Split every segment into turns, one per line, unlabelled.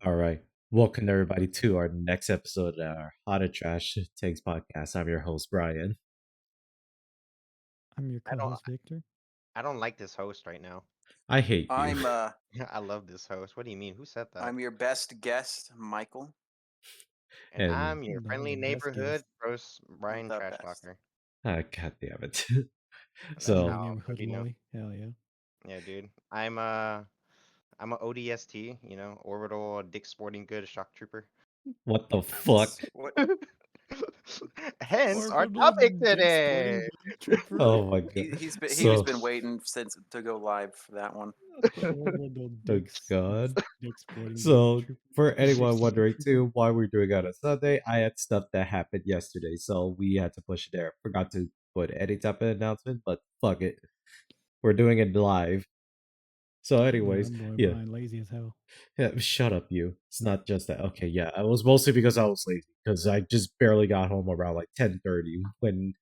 All right. Welcome everybody to our next episode of our Hot and Trash Takes podcast. I'm your host, Brian.
I'm your
I don't
co-host Victor.
I don't like this host right now.
I hate you.
I'm
I love this host. What do you mean? Who said that?
I'm your best guest, Michael.
And
And
I'm your
No,
friendly
the best
neighborhood
guest.
roast Brian
The
Trash
best.
Talker.
God damn it.
That's
Friendly
So,
how
neighborhood
you know.
Lolly. Hell yeah.
Yeah, dude. I'm a ODST, orbital dick sporting good shock trooper.
what the fuck?
What?
Hence our
Orbital
topic
Dick
today.
Sporting Trooper.
Oh my god.
He's
So,
been waiting since to go live for that one.
Orbital
oh
Dick
god.
Sporting
So,
Trooper.
for anyone
Sporting
wondering
Trooper.
too why we're doing it on a Sunday, I had stuff that happened yesterday, so we had to push it there. Forgot to put any type of announcement, but fuck it. We're doing it live. So,
Yeah,
anyways,
that boy
yeah.
Brian lazy as hell.
Yeah, shut up, you. It's not just that. Okay, yeah, it was mostly because I was lazy because I just barely got home around like 10:30 when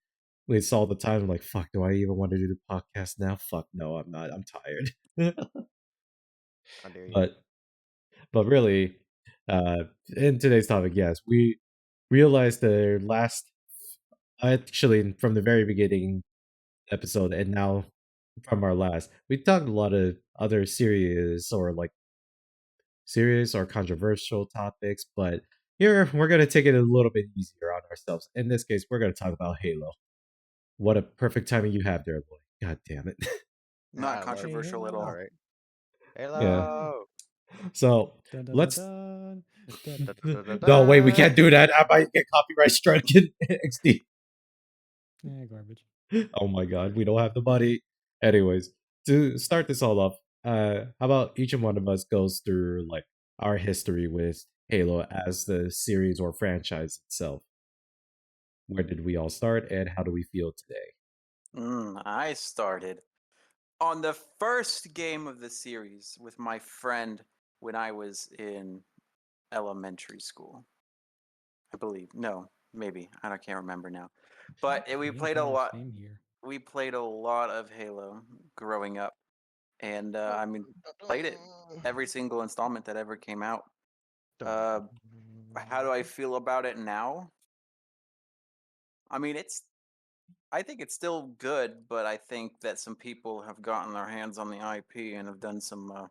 we saw the time. I'm like, fuck, do I even want to do the podcast now? Fuck, no, I'm not. I'm tired.
How dare you?
but but really, uh, in today's topic, yes, we realized the last, actually from the very beginning episode, and now from our last, we talked a lot of other serious or controversial topics, but here we're going to take it a little bit easier on ourselves. In this case, we're going to talk about Halo. What a perfect timing you have there, boy. God damn it.
Not
I love it.
controversial at
Halo.
All
all.
right.
Yeah.
Hello.
So
Dun, dun, dun,
let's.
dun. Dun, dun.
No, wait, we can't do that. I might get copyright struck in XD.
Garbage.
Oh my god, we don't have the money. Anyways, to start this all off, how about each and one of us goes through like our history with Halo as the series or franchise itself. Where did we all start, and how do we feel today?
I started on the first game of the series with my friend when I was in elementary school. I believe. No, maybe. I can't remember now. But we
Same
played a
here,
lot.
Same here.
We played a lot of Halo growing up, and played it every single installment that ever came out. How do I feel about it now? I mean, I think it's still good, but I think that some people have gotten their hands on the IP and have done some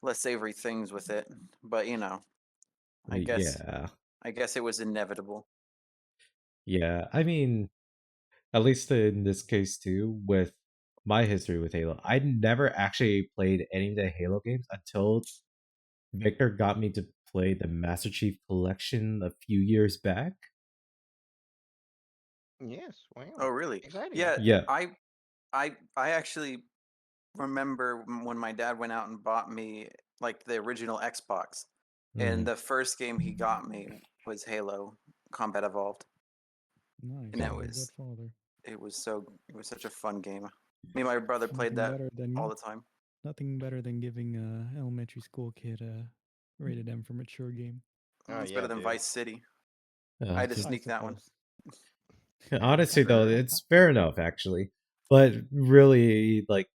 less savory things with it. But I guess
Yeah,
I guess it was inevitable.
yeah. I mean, at least in this case too, with my history with Halo, I never actually played any of the Halo games until Victor got me to play the Master Chief Collection a few years back.
Yes.
Oh,
Wow.
really?
Exciting.
Yeah,
Yeah.
I actually remember when my dad went out and bought me like the original Xbox, and
Mhm.
the first game he got me was Halo Combat Evolved,
Nice.
and
You're a good father.
it was such a fun game. Me and my brother played
Nothing
that
better than
all the time.
Nothing better than giving a elementary school kid a rated M for mature game.
Oh
It's better
yeah,
than
dude.
Vice City. I had to
Just,
sneak that one.
honestly, though,
I-
it's fair enough actually, but really, like,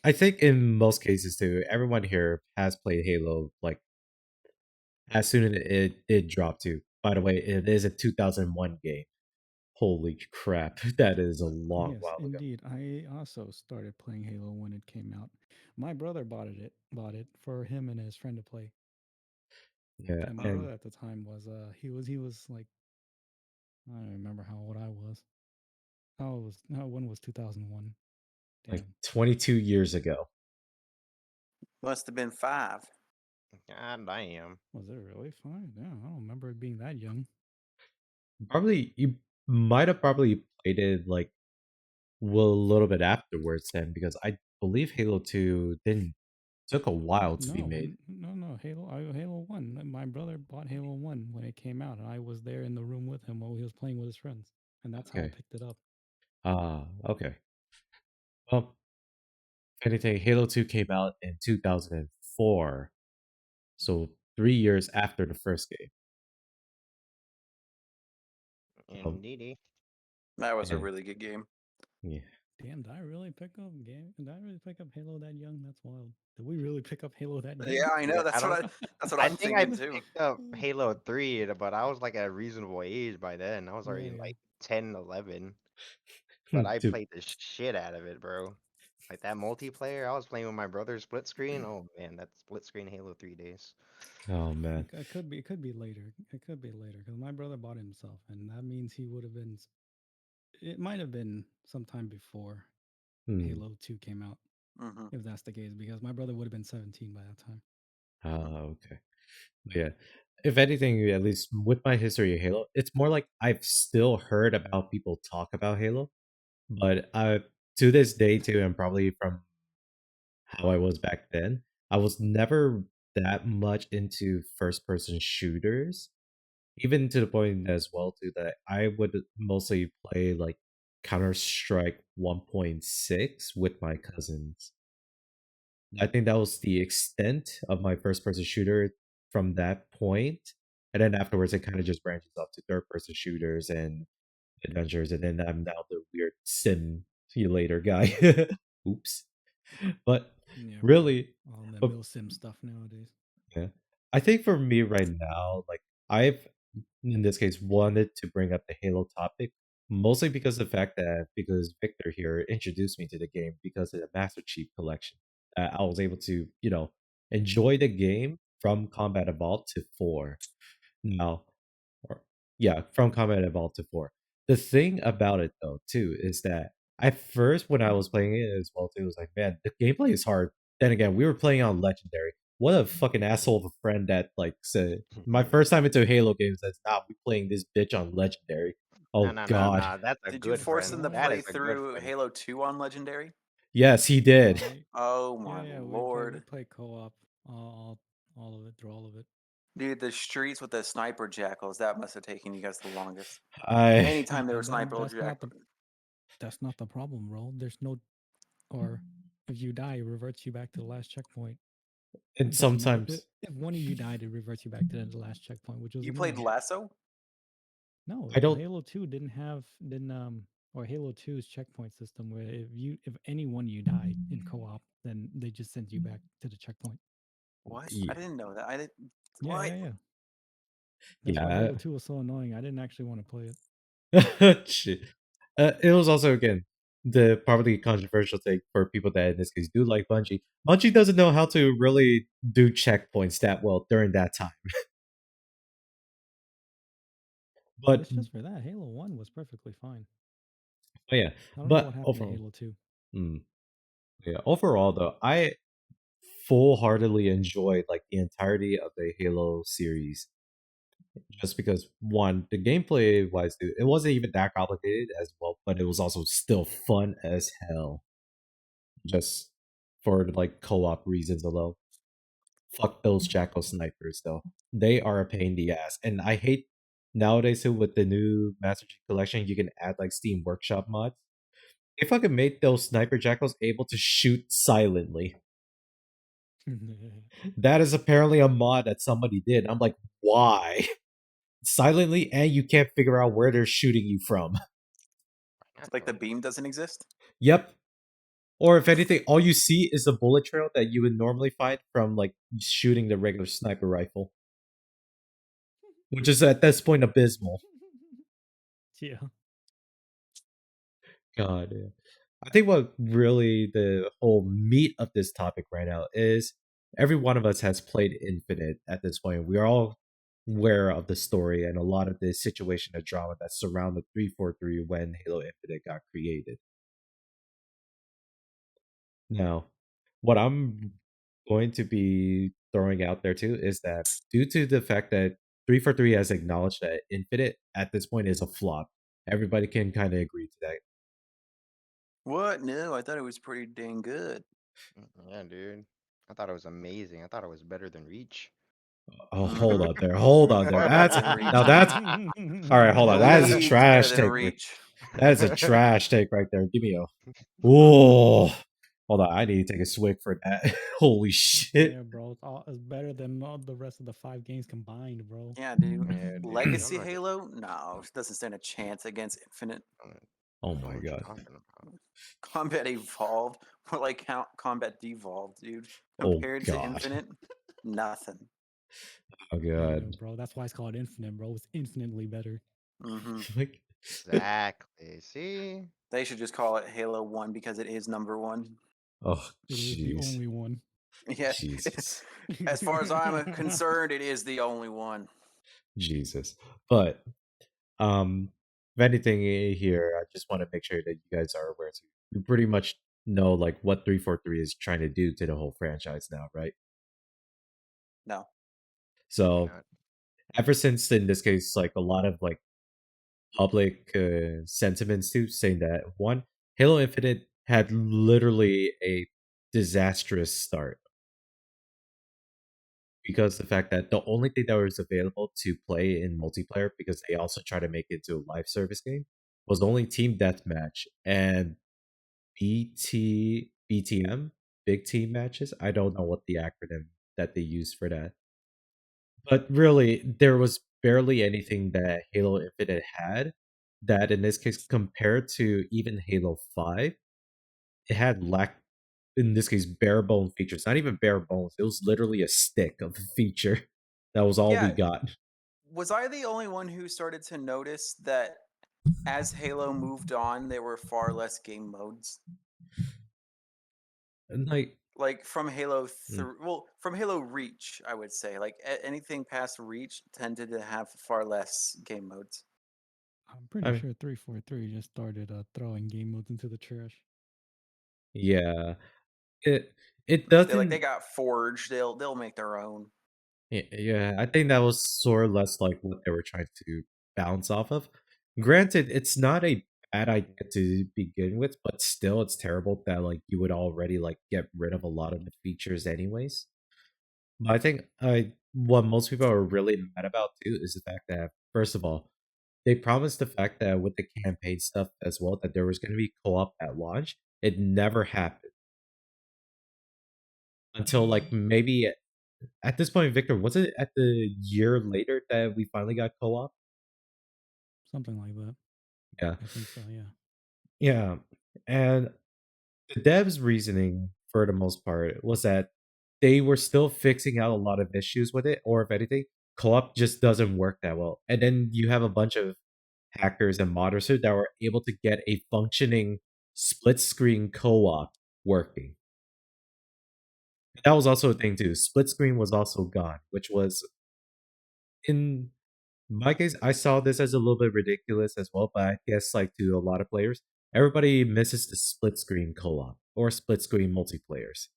I think in most cases too, everyone here has played Halo like as soon as it dropped too. By the way, it is a 2001 game. Holy crap, that is a long
Yes,
while ago.
indeed. I also started playing Halo when it came out. My brother bought it for him and his friend to play.
Yeah,
And my
and
brother at the time was he was like, I don't remember how old I was. When was 2001?
like
Damn.
22 years ago.
Must have been 5.
God damn.
Was it really fine? Yeah, I don't remember it being that young.
Probably you might have probably played it like a little bit afterwards then, because I believe Halo 2 didn't took a while to be made.
No. Halo 1. My brother bought Halo 1 when it came out, and I was there in the room with him while he was playing with his friends. And that's how I
Okay.
picked it up.
Okay. Well, if anything, Halo 2 came out in 2004. So 3 years after the first game.
Indeedy.
That was a
And
really good game.
yeah.
Damn, did I really pick up game? Did I really pick up Halo that young? That's wild. Did we really pick up Halo that young?
Yeah, I know.
Yeah,
That's what
I
I'm
think I
thinking too.
picked up Halo 3, but I was like at a reasonable age by then. I was
Yeah,
already
yeah.
like 10, 11. But I
Dude,
played the shit out of it, bro. Like that multiplayer, I was playing with my brother split screen. Oh man, that split screen Halo 3 days.
oh man.
It could be. It could be later. It could be later because my brother bought it himself, and that means he would have been. It might have been sometime before
Hmm.
Halo 2 came out,
Hmm
if that's the case, because my brother would have been 17 by that time.
Okay. But yeah. If anything, at least with my history of Halo, it's more like I've still heard about people talk about Halo, but to this day too, and probably from how I was back then, I was never that much into first person shooters. Even to the point as well too that I would mostly play like Counter Strike 1.6 with my cousins. I think that was the extent of my first person shooter from that point. And then afterwards, it kind of just branches off to third person shooters and adventures. And then I'm now the weird simulator guy. Oops. But
Yeah, bro.
really,
All the
but
milsim stuff nowadays.
yeah, I think for me right now, like I've in this case wanted to bring up the Halo topic mostly because of the fact that because Victor here introduced me to the game because of the Master Chief Collection. I was able to, enjoy the game from Combat Evolved to 4. Now, or yeah, from Combat Evolved to 4. The thing about it though, too, is that at first when I was playing it as well too, it was like, man, the gameplay is hard. Then again, we were playing on Legendary. What a fucking asshole of a friend that like said my first time into Halo games says, nah, we playing this bitch on Legendary.
No,
Oh
no, no,
god.
no. That's a
Did you
good
force
friend.
him to
That
play
is a good
through
friend.
Halo 2 on Legendary?
Yes, he did.
Oh
Yeah,
my
yeah, we
lord.
play co-op, all of it, through all of it.
Dude, the streets with the sniper jackals, that must have taken you guys the longest.
I
Anytime there were
And
sniper
that's not the problem, bro. There's no, or if you die, it reverts you back to the last checkpoint.
and
It doesn't matter
sometimes
if one of you died, it reverts you back to the last checkpoint, which was
You played
annoying.
Lasso?
No,
I don't
Halo 2 or Halo 2's checkpoint system where if any one of you died in co-op, then they just send you back to the checkpoint.
What?
yeah,
I didn't know that. I didn't.
Yeah,
What?
yeah. That's why
yeah.
Halo 2 was so annoying. I didn't actually want to play it.
Shit. It was also again the probably controversial thing for people that in this case do like Bungie. Bungie doesn't know how to really do checkpoints that well during that time. But
It's just for that. Halo 1 was perfectly fine.
yeah,
I don't know what
but
happened
overall,
to Halo 2.
yeah, overall though, I full-heartedly enjoyed like the entirety of the Halo series. Just because one, the gameplay wise, it wasn't even that complicated as well, but it was also still fun as hell. Just for like co-op reasons alone. Fuck those Jackal snipers though. They are a pain in the ass. And I hate nowadays too with the new Master Chief Collection, you can add like Steam Workshop mods. They fucking made those sniper jackals able to shoot silently. That is apparently a mod that somebody did. I'm like, why? Silently, and you can't figure out where they're shooting you from.
Like the beam doesn't exist?
Yep. Or if anything, all you see is the bullet trail that you would normally find from like shooting the regular sniper rifle. Which is at this point abysmal.
Yeah.
God, yeah. I think what really the whole meat of this topic right now is every one of us has played Infinite at this point. We are all aware of the story and a lot of the situation and drama that surrounded 343 when Halo Infinite got created. Now, what I'm going to be throwing out there too is that due to the fact that 343 has acknowledged that Infinite at this point is a flop, everybody can kind of agree to that.
What? No, I thought it was pretty dang good.
Yeah, dude. I thought it was amazing. I thought it was better than Reach.
Oh, hold on there. Hold on there.
Far
That's
better than Reach.
now that's all right. Hold on. That is a
Leagues
trash
better than
take.
Reach.
That is a trash take right there. Give me a. Whoa. Hold on. I need to take a swig for that. Holy shit.
Yeah, bro. It's better than all the rest of the 5 games combined, bro.
Yeah, dude.
Yeah, dude.
Legacy
I'm not-
Halo? No, it doesn't stand a chance against Infinite.
Oh
know
my
what you're
god.
talking about.
Combat Evolved, more like Combat Devolved, dude.
Oh
Compared to
god.
Infinite, nothing.
Oh
Yeah,
god.
bro. That's why it's called Infinite, bro. It's infinitely better.
Hmm
Like
Exactly. See?
They should just call it Halo 1 because it is number one.
oh
It is the
jeez.
only one.
Yeah.
Jesus.
As far as I'm concerned, it is the only one.
Jesus. But if anything here, I just want to make sure that you guys are aware too. You pretty much know like what 343 is trying to do to the whole franchise now, right?
No.
Maybe
So
not.
ever since in this case, like a lot of like public sentiments too, saying that one, Halo Infinite had literally a disastrous start because the fact that the only thing that was available to play in multiplayer, because they also try to make it into a live service game, was only team deathmatch and BTM, big team matches. I don't know what the acronym that they use for that. But really, there was barely anything that Halo Infinite had that, in this case, compared to even Halo 5, it had in this case, bare bone features. Not even bare bones. It was literally a stick of a feature. That was all we
Yeah.
got.
Was I the only one who started to notice that as Halo moved on, there were far less game modes?
And
Like from Halo
Mm.
3, well, from Halo Reach, I would say. Like anything past Reach tended to have far less game modes.
I'm pretty
I mean,
sure 343 just started throwing game modes into the trash.
yeah, it
They
doesn't.
got Forge. They'll make their own.
Yeah, I think that was sort of less like what they were trying to bounce off of. Granted, it's not a bad idea to begin with, but still, it's terrible that like you would already like get rid of a lot of the features anyways. But I think what most people are really mad about too is the fact that first of all, they promised the fact that with the campaign stuff as well that there was going to be co-op at launch. It never happened until like maybe at this point, Victor, was it at the year later that we finally got co-op?
Something like that.
Yeah.
I think so, yeah.
Yeah. And the devs' reasoning for the most part was that they were still fixing out a lot of issues with it, or if anything, co-op just doesn't work that well. And then you have a bunch of hackers and modders that were able to get a functioning split screen co-op working. That was also a thing too. Split screen was also gone, which was in my case, I saw this as a little bit ridiculous as well, but I guess like to a lot of players, everybody misses the split screen co-op or split screen multiplayers.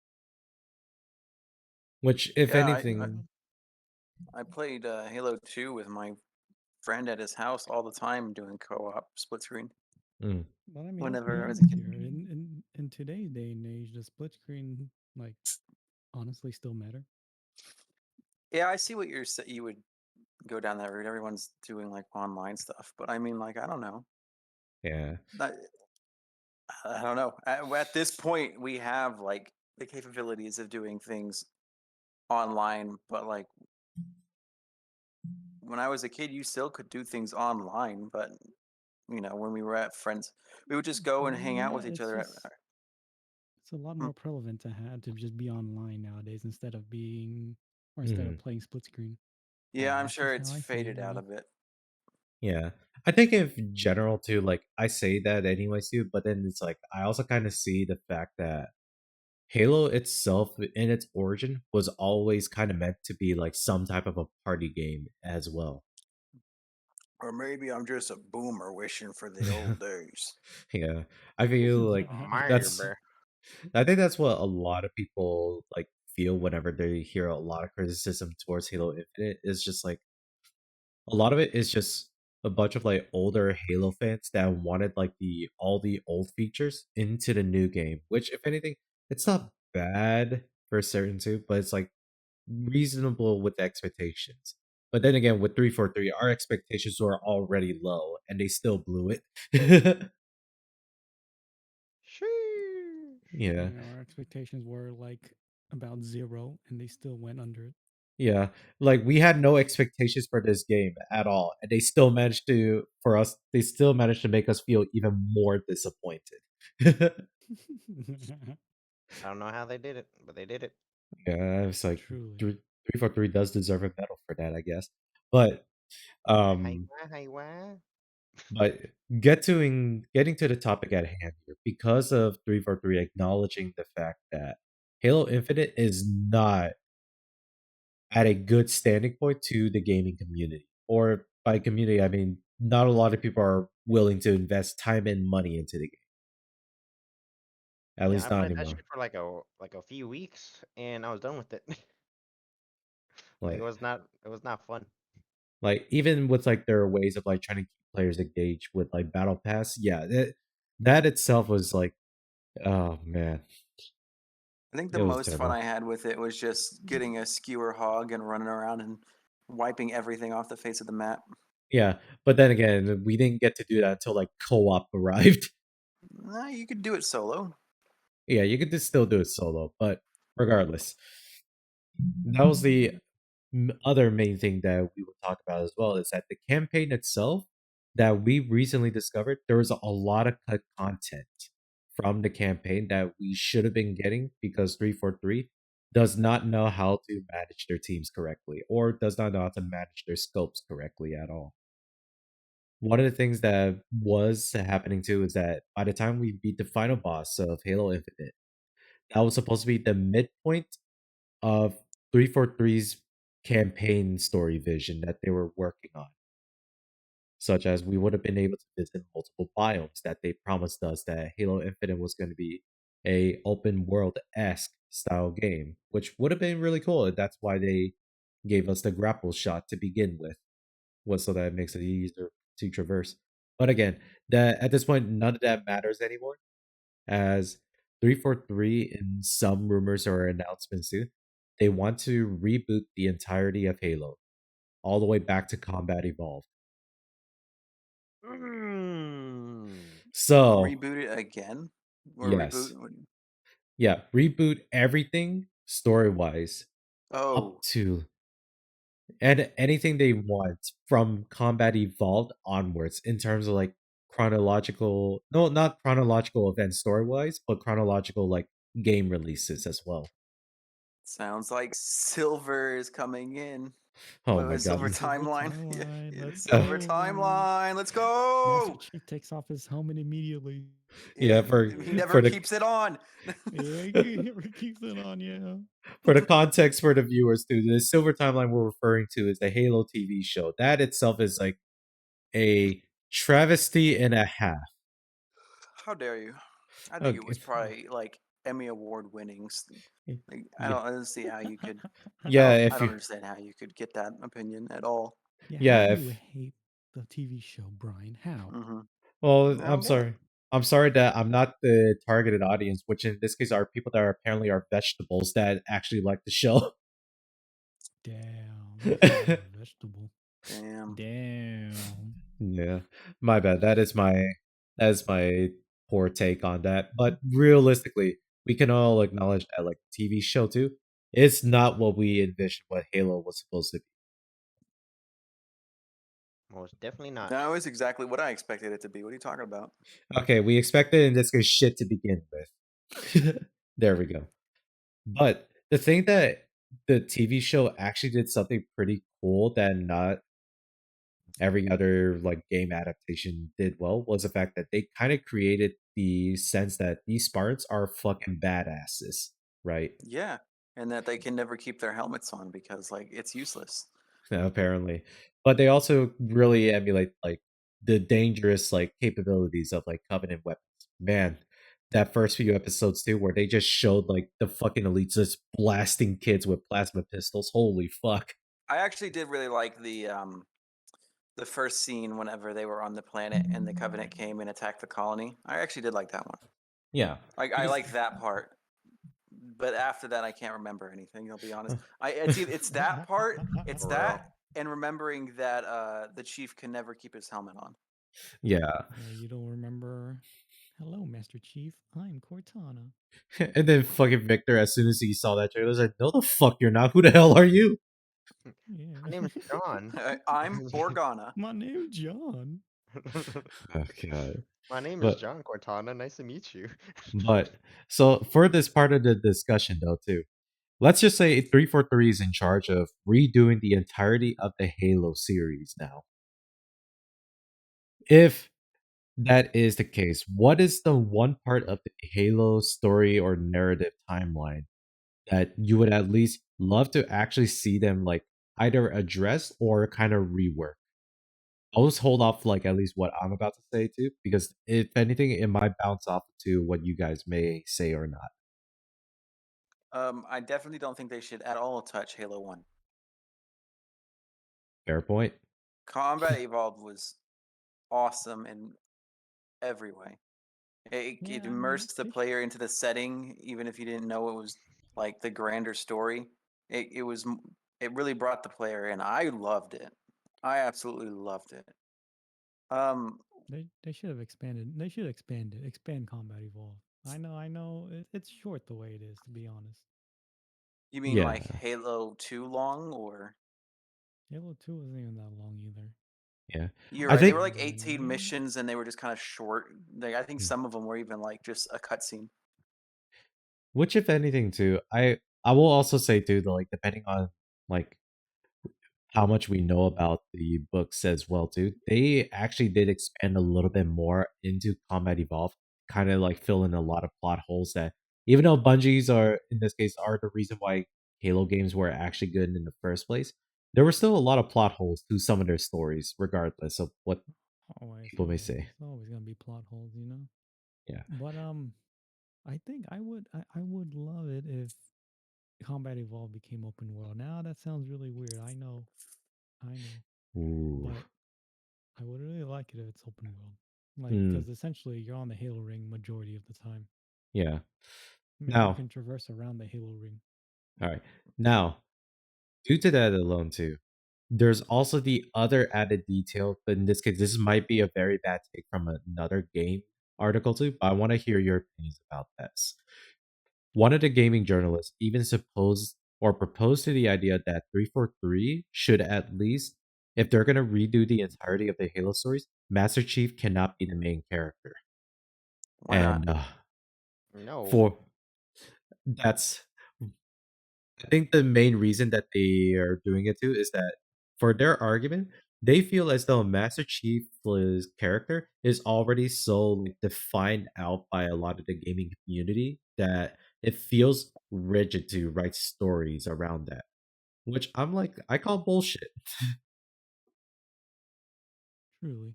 Which, if
Yeah,
anything,
I played Halo 2 with my friend at his house all the time doing co-op split screen.
mm,
But I mean,
Whenever I
let's
was
be
a kid.
honest here. In today's day and age, does split screen like honestly still matter?
Yeah, I see what you would go down that route. Everyone's doing like online stuff, but I mean, like, I don't know.
yeah,
I don't know. At this point, we have like the capabilities of doing things online, but like when I was a kid, you still could do things online. But when we were at friends, we would just go and hang out
Yeah,
with each
it's
other.
just it's a lot
Hmm.
more prevalent to have to just be online nowadays instead of
mm,
playing split screen.
Yeah, I'm
That's
sure
just how
it's
I see it,
faded out a
really.
bit.
yeah. I think in general too, like I say that anyways too, but then it's like I also kind of see the fact that Halo itself in its origin was always kind of meant to be like some type of a party game as well.
Or maybe I'm just a boomer wishing for the old days.
Yeah. I feel like
Mario,
that's
bro.
I think that's what a lot of people like feel whenever they hear a lot of criticism towards Halo Infinite is just like a lot of it is just a bunch of like older Halo fans that wanted like all the old features into the new game, which if anything, it's not bad for certain too, but it's like reasonable with the expectations. But then again, with 343, our expectations were already low and they still blew it.
Sheesh.
Yeah.
Yeah, our expectations were like about 0, and they still went under it.
Yeah, like we had no expectations for this game at all, and they still managed to they still managed to make us feel even more disappointed.
I don't know how they did it, but they did it.
Yeah, it's like
Truly.
343 does deserve a medal for that, I guess. But um
Hi,
but getting to the topic at hand here, because of 343 acknowledging the fact that Halo Infinite is not at a good standing point to the gaming community. Or by community, I mean not a lot of people are willing to invest time and money into the game. At
Yeah,
least
I
not
played that
anymore.
shit for like a few weeks, and I was done with it. Like
Like
it was not fun.
like even with like their ways of like trying to keep players engaged with like battle pass, yeah, that itself was like, oh man,
I think the
it was
most fun
terrible.
I had with it was just getting a skewer hog and running around and wiping everything off the face of the map.
Yeah, but then again, we didn't get to do that until like co-op arrived.
Nah, you could do it solo.
Yeah, you could just still do it solo, but regardless, that was the other main thing that we will talk about as well, is that the campaign itself that we recently discovered, there was a lot of cut content from the campaign that we should have been getting because 343 does not know how to manage their teams correctly or does not know how to manage their scopes correctly at all. One of the things that was happening too is that by the time we beat the final boss of Halo Infinite, that was supposed to be the midpoint of 343's campaign story vision that they were working on, such as we would have been able to visit multiple biomes that they promised us that Halo Infinite was going to be a open world-esque style game, which would have been really cool. And that's why they gave us the grapple shot to begin with, was so that it makes it easier to traverse. But again, that at this point, none of that matters anymore, as 343 in some rumors or announcements too, they want to reboot the entirety of Halo, all the way back to Combat Evolved. So,
Reboot it again? Or
yes.
reboot?
Yeah, reboot everything story-wise
Oh,
up to and anything they want from Combat Evolved onwards in terms of like chronological, no, not chronological events story-wise, but chronological like game releases as well.
sounds like Silver is coming in.
Oh
What
my
was
god.
Silver
Silver
Timeline? Yeah,
Timeline,
yeah,
let's
Silver
go.
Timeline. Let's
Master
go.
Chief takes off his helmet immediately.
Yeah,
He never
for the
keeps it on.
Yeah, he never keeps it on, yeah.
for the context for the viewers too, the Silver Timeline we're referring to is the Halo TV show. That itself is like a travesty and a half.
How dare you? I think
Okay.
it was probably like Emmy Award winnings. Like, I
Yeah.
don't see how you could.
Yeah,
I
if
don't
you
understand how you could get that opinion at all.
Yeah,
how
if
do you hate the TV show, Brian? How?
Mm-hmm.
well,
I
I'm
don't get it.
sorry. I'm sorry that I'm not the targeted audience, which in this case are people that are apparently are vegetables that actually like the show.
Damn, that's not a vegetable.
Damn.
Damn.
Yeah, my bad. That is my poor take on that. But realistically, we can all acknowledge that like TV show too, it's not what we envisioned what Halo was supposed to be.
Most definitely not.
That was exactly what I expected it to be. What are you talking about?
Okay, we expected in this case shit to begin with. There we go. But the thing that the TV show actually did something pretty cool that not every other like game adaptation did well was the fact that they kind of created the sense that these Spartans are fucking badasses, right?
Yeah, and that they can never keep their helmets on because like it's useless.
Apparently. But they also really emulate like the dangerous like capabilities of like Covenant weapons. Man, that first few episodes too, where they just showed like the fucking elites just blasting kids with plasma pistols. Holy fuck.
I actually did really like the first scene whenever they were on the planet and the Covenant came and attacked the colony. I actually did like that one.
Yeah.
I like that part. But after that, I can't remember anything. I'll be honest. It's that part. It's
For
that, and remembering that the chief can never keep his helmet on.
Yeah.
Yeah, you don't remember. Hello, Master Chief. I'm Cortana.
And then fucking Victor, as soon as he saw that trailer, was like, no the fuck you're not. Who the hell are you?
Yeah.
My name is John.
I'm Borgana.
My name's John.
Oh god.
My name is
But
John Cortana. Nice to meet you.
but so for this part of the discussion though too, let's just say 343 is in charge of redoing the entirety of the Halo series now. If that is the case, what is the one part of the Halo story or narrative timeline that you would at least love to actually see them like either address or kind of rework? I'll just hold off like at least what I'm about to say too, because if anything, it might bounce off to what you guys may say or not.
I definitely don't think they should at all touch Halo 1.
Fair point.
Combat Evolved was awesome in every way. It
Yeah, I mean,
immersed the
they
player into the setting, even if you didn't know it was like the grander story. It really brought the player in. I loved it. I absolutely loved it.
They should have expanded. They should expand it. Expand Combat Evolved. I know. It's short the way it is, to be honest.
You mean
Yeah.
like Halo 2 long, or
Halo 2 wasn't even that long either.
Yeah.
you're
I
right? They
think
were like 18
Yeah.
missions, and they were just kind of short. Like I think
Hmm.
some of them were even like just a cutscene.
Which, if anything, too, I will also say too that like depending on like how much we know about the books as well too, they actually did expand a little bit more into Combat Evolved, kind of like fill in a lot of plot holes that even though Bungie's are in this case are the reason why Halo games were actually good in the first place, there were still a lot of plot holes to some of their stories, regardless of what
Always,
people may
always.
say.
It's always gonna be plot holes, you know.
Yeah.
But I think I would love it if Combat Evolved became open world. Now that sounds really weird. I know,
Ooh.
but I would really like it if it's open world, like
Hmm.
because essentially you're on the Halo ring majority of the time.
Yeah.
Maybe
Now,
you can traverse around the Halo ring.
all right. Now, due to that alone too, there's also the other added detail, but in this case, this might be a very bad take from another game article too, but I want to hear your opinions about this. One of the gaming journalists even supposed or proposed to the idea that 343 should at least, if they're going to redo the entirety of the Halo stories, Master Chief cannot be the main character.
Why not?
And
No.
for that's I think the main reason that they are doing it too is that for their argument, they feel as though Master Chief's character is already so like, defined out by a lot of the gaming community that it feels rigid to write stories around that. Which I'm like, I call bullshit.
Truly,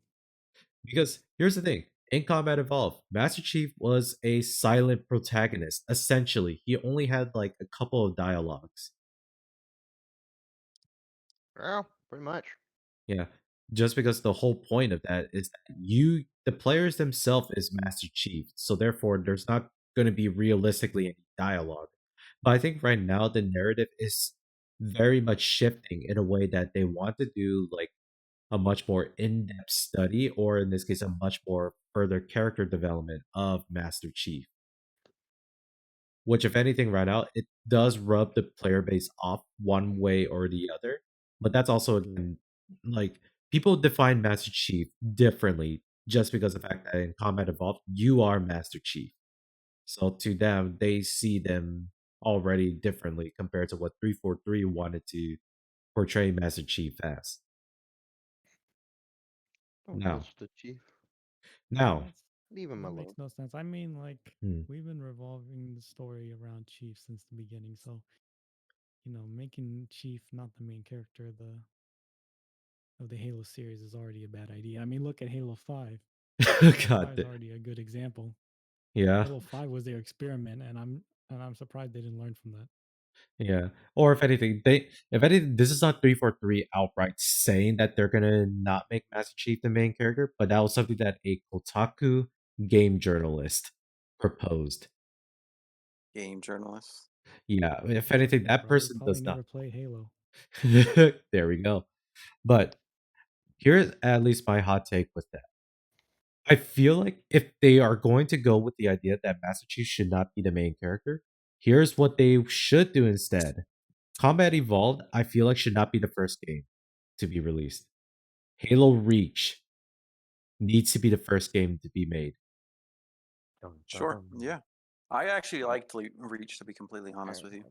Because here's the thing. In Combat Evolved, Master Chief was a silent protagonist. Essentially, he only had like a couple of dialogues.
Well, pretty much.
Yeah. Just because the whole point of that is that the players themselves is Master Chief. So therefore there's not going to be realistically any dialogue. But I think right now the narrative is very much shifting in a way that they want to do like a much more in-depth study, or in this case a much more further character development of Master Chief. Which, if anything, right now, it does rub the player base off one way or the other. But that's also again, like people define Master Chief differently just because of the fact that in Combat Evolved, you are Master Chief. So to them, they see them already differently compared to what 343 wanted to portray Master Chief as.
Don't
Now,
touch the chief.
now,
Leave him
that
alone.
makes no sense. I mean, like
Hmm.
we've been revolving the story around Chief since the beginning, so making Chief not the main character of the Halo series is already a bad idea. I mean, look at Halo 5. Halo 5
God,
is already a good example.
yeah.
Halo 5 was their experiment, and I'm surprised they didn't learn from that.
Yeah. Or if anything, this is not 343 outright saying that they're gonna not make Master Chief the main character, but that was something that a Kotaku game journalist proposed.
Game journalists.
Yeah. If anything, that person
Probably
does
never
not.
played Halo.
There we go. But here's at least my hot take with that. I feel like if they are going to go with the idea that Master Chief should not be the main character, here's what they should do instead. Combat Evolved, I feel like should not be the first game to be released. Halo Reach needs to be the first game to be made.
Dun,
Sure.
dun.
Yeah. I actually liked Reach, to be completely honest with you.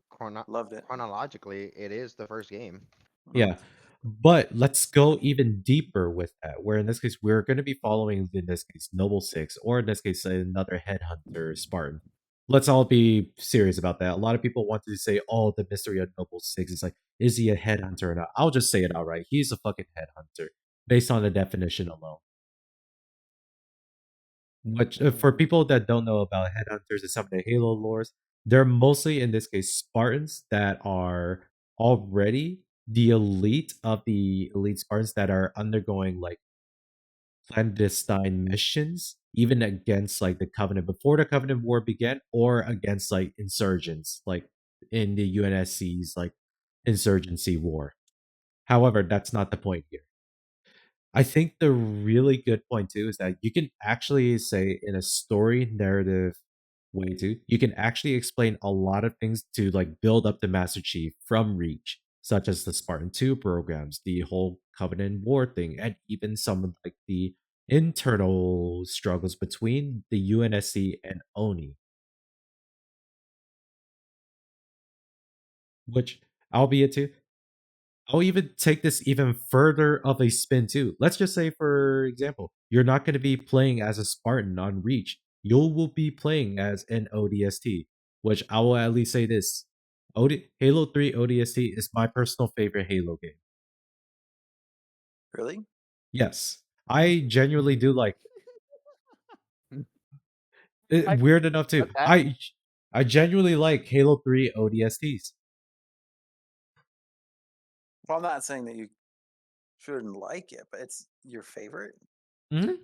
Loved it.
Chronologically, it is the first game.
Yeah. But let's go even deeper with that, where in this case, we're going to be following, in this case, Noble Six, or in this case, another Headhunter Spartan. Let's all be serious about that. A lot of people want to say, oh, the mystery of Noble Six is like, is he a headhunter or not? I'll just say it outright. He's a fucking headhunter, based on the definition alone. Which, for people that don't know about headhunters and some of the Halo lores, they're mostly, in this case, Spartans that are already the elite of the elite Spartans that are undergoing like clandestine missions, even against like the Covenant before the Covenant War began, or against like insurgents, like in the UNSC's like insurgency war. However, that's not the point here. I think the really good point too is that you can actually say in a story narrative way too, you can actually explain a lot of things to like build up the Master Chief from Reach, such as the Spartan 2 programs, the whole Covenant War thing, and even some of like the internal struggles between the UNSC and ONI. Which, albeit too, I'll even take this even further of a spin too. Let's just say, for example, you're not going to be playing as a Spartan on Reach. You will be playing as an ODST, which I will at least say this. Halo 3 ODST is my personal favorite Halo game.
Really?
Yes. I genuinely do like it.
I-
Weird enough too.
Okay.
I genuinely like Halo 3 ODSTs.
Well, I'm not saying that you shouldn't like it, but it's your favorite.
Mhm.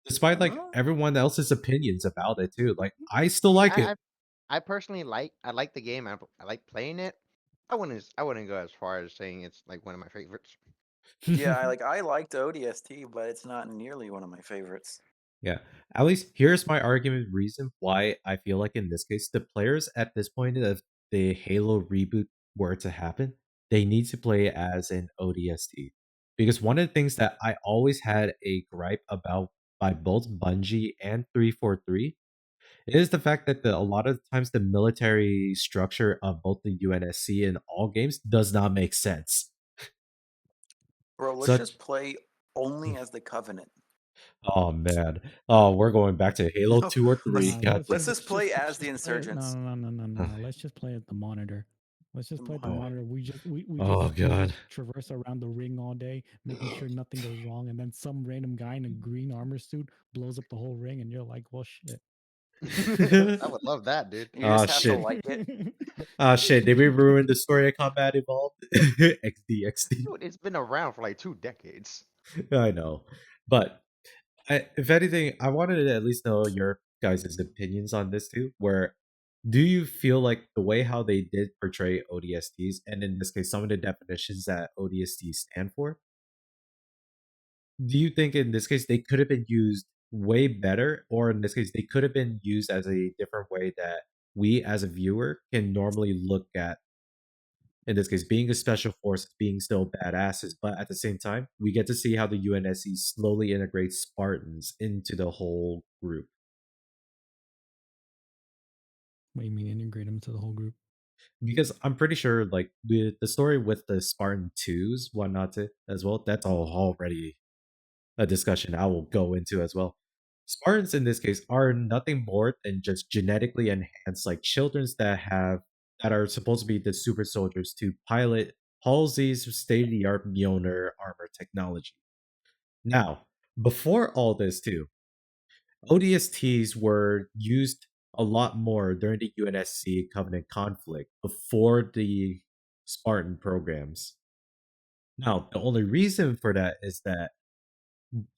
Despite like
Huh?
everyone else's opinions about it too. Like I still like it.
I personally like the game. I like playing it. I wouldn't go as far as saying it's like one of my favorites.
Yeah, I liked ODST, but it's not nearly one of my favorites.
Yeah. At least here's my argument reason why I feel like in this case, the players at this point of the Halo reboot were to happen, they need to play as an ODST. Because one of the things that I always had a gripe about by both Bungie and 343 is the fact that a lot of times the military structure of both the UNSC and all games does not make sense.
Bro, let's
Such-
just play only as the Covenant.
Oh man. Oh, we're going back to Halo
No,
2 or 3.
Nah,
God
let's
damn.
just play as the
play-
insurgents.
No. Let's just play at the monitor. Let's just
The
play at the
monitor.
monitor. We
Oh,
just
God.
traverse around the ring all day, making sure nothing goes wrong, and then some random guy in a green armor suit blows up the whole ring, and you're like, well, shit.
I would love that, dude.
You
Ah,
just have
shit.
to like it.
Ah, shit. Did we ruin the story of Combat Evolved? XD.
Dude, it's been around for like 2 decades.
I know. But if anything, I wanted to at least know your guys' opinions on this too. Where do you feel like the way how they did portray ODSTs, and in this case, some of the definitions that ODSTs stand for, do you think in this case they could have been used way better, or in this case they could have been used as a different way that we as a viewer can normally look at, in this case being a special force, being still badasses, but at the same time we get to see how the UNSC slowly integrates Spartans into the whole group?
What do you mean integrate them to the whole group?
Because I'm pretty sure like with the story with the Spartan 2s, whatnot as well, that's all already a discussion I will go into as well. Spartans in this case are nothing more than just genetically enhanced like childrens that are supposed to be the super soldiers to pilot Halsey's state-of-the-art Mjolnir armor technology. Now, before all this too, ODSTs were used a lot more during the UNSC Covenant conflict before the Spartan programs. Now, the only reason for that is that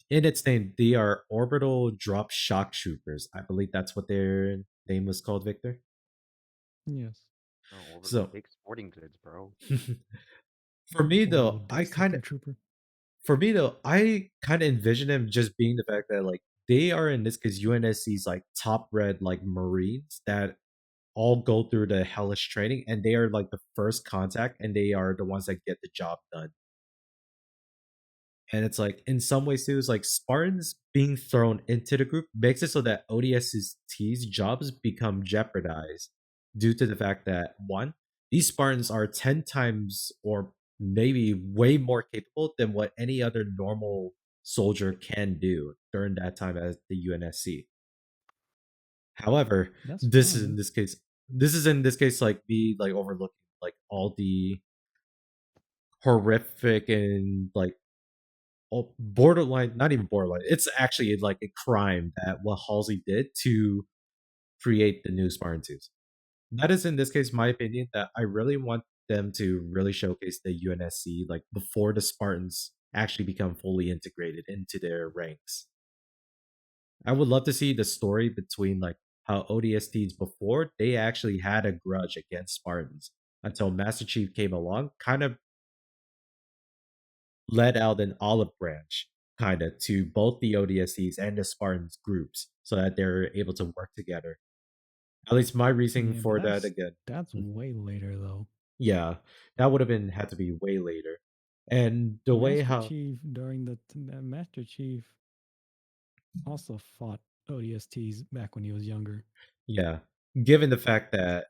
in its name, they are orbital drop shock troopers. I believe that's what their name was called, Victor.
Yes.
Oh, orbital
So-
big sporting goods, bro.
For me though,
Orbital
I
dick
kind
sucking
of
trooper.
envision them just being the fact that like they are in this case UNSC's like top red like Marines that all go through the hellish training, and they are like the first contact, and they are the ones that get the job done. And it's like, in some ways too, it's like Spartans being thrown into the group makes it so that ODST's jobs become jeopardized due to the fact that, one, these Spartans are 10 times or maybe way more capable than what any other normal soldier can do during that time as the UNSC. However,
That's
this is
fine.
in this case like me like overlooking like all the horrific and like borderline, not even borderline, it's actually like a crime that what Halsey did to create the new Spartan 2s. That is in this case my opinion, that I really want them to really showcase the UNSC like before the Spartans actually become fully integrated into their ranks. I would love to see the story between like how ODSTs before they actually had a grudge against Spartans until Master Chief came along, kind of led out an olive branch kind of to both the ODSTs and the Spartans groups so that they're able to work together. At least my reasoning
Yeah, but
for that again.
that's way later though.
Yeah, that would have been had to be way later. And the way
Master
how
Chief during the Master Chief also fought ODSTs back when he was younger.
yeah, given the fact that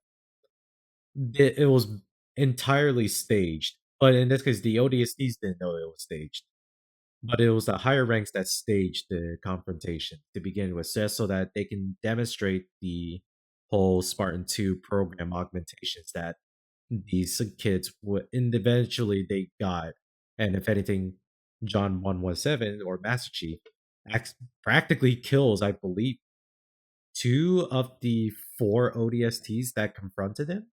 it was entirely staged, but in this case the ODSTs didn't know it was staged. But it was the higher ranks that staged the confrontation to begin with, just so that they can demonstrate the whole Spartan 2 program augmentations that these kids would, and eventually they got. And if anything, John 117 or Master Chief practically kills, I believe, 2 of the 4 ODSTs that confronted him.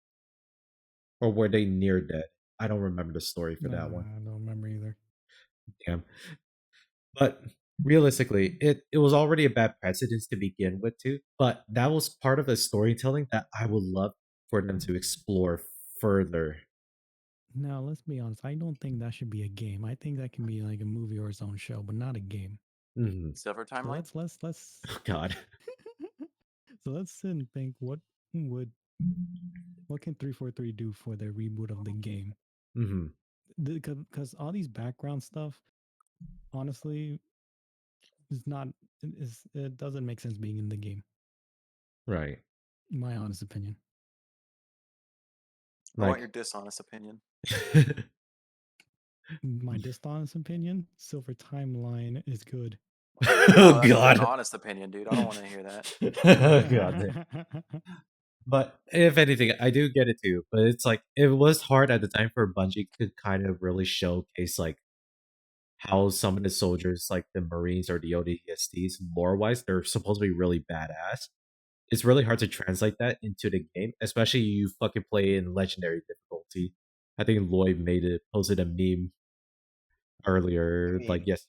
Or were they near dead? I don't remember the story for that one.
I don't remember either.
Damn. But realistically, it was already a bad precedence to begin with too. But that was part of the storytelling that I would love for them to explore further.
Now, let's be honest. I don't think that should be a game. I think that can be like a movie or its own show, but not a game.
Mhm.
Silver
So
timeline.
let's
Oh, God.
so let's sit and think what can 343 do for their reboot of the game?
Hmm.
Because all these background stuff, honestly, is not it doesn't make sense being in the game.
Right.
My honest opinion.
I want
Like,
your dishonest opinion.
My dishonest opinion, Silver Timeline is good.
oh,
That's
God.
an honest opinion, dude. I don't want to hear that.
Oh, God. But if anything, I do get it too. But it's like, it was hard at the time for Bungie to kind of really showcase like how some of the soldiers, like the Marines or the ODSTs, lore wise, they're supposed to be really badass. It's really hard to translate that into the game, especially you fucking play in legendary difficulty. I think Lloyd posted a meme earlier, like
mean,
yes,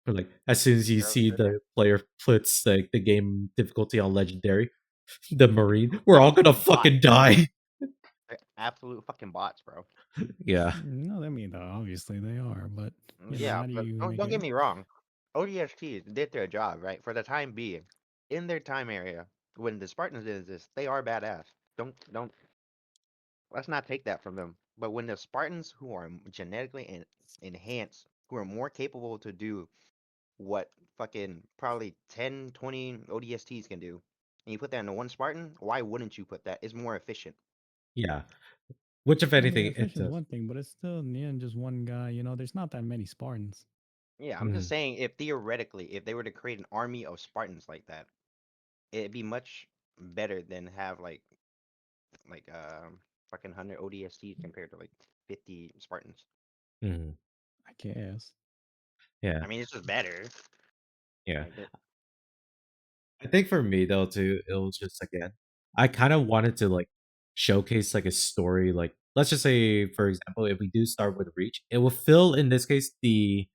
but like as soon as you see
earlier.
the player puts like the game difficulty on legendary, the Marine, we're all gonna fucking die.
They're absolute fucking bots, bro.
Yeah.
No, I mean obviously they are, but you know,
Yeah,
how do
but
you
don't,
make
don't
it?
get me wrong. ODSTs did their job, right? For the time being. In their time area, when the Spartans did this, they are badass. Don't let's not take that from them. But when the Spartans who are genetically enhanced, who are more capable to do what fucking probably 10, 20 ODSTs can do, and you put that into one Spartan, why wouldn't you put that? It's more efficient.
Yeah. Which, if
I mean,
anything, it
efficient is
does.
one thing, but it's still in the end just one guy. You know, there's not that many Spartans.
Yeah, I'm just saying, if theoretically, if they were to create an army of Spartans like that, it'd be much better than have like fucking 100 ODSTs compared to like 50 Spartans.
Mhm.
I guess.
Yeah.
I mean, it's just better.
Yeah.
Like that.
I think for me though too, it was just again, I kind of wanted to like showcase like a story. Like, let's just say, for example, if we do start with Reach, it will fill in this case the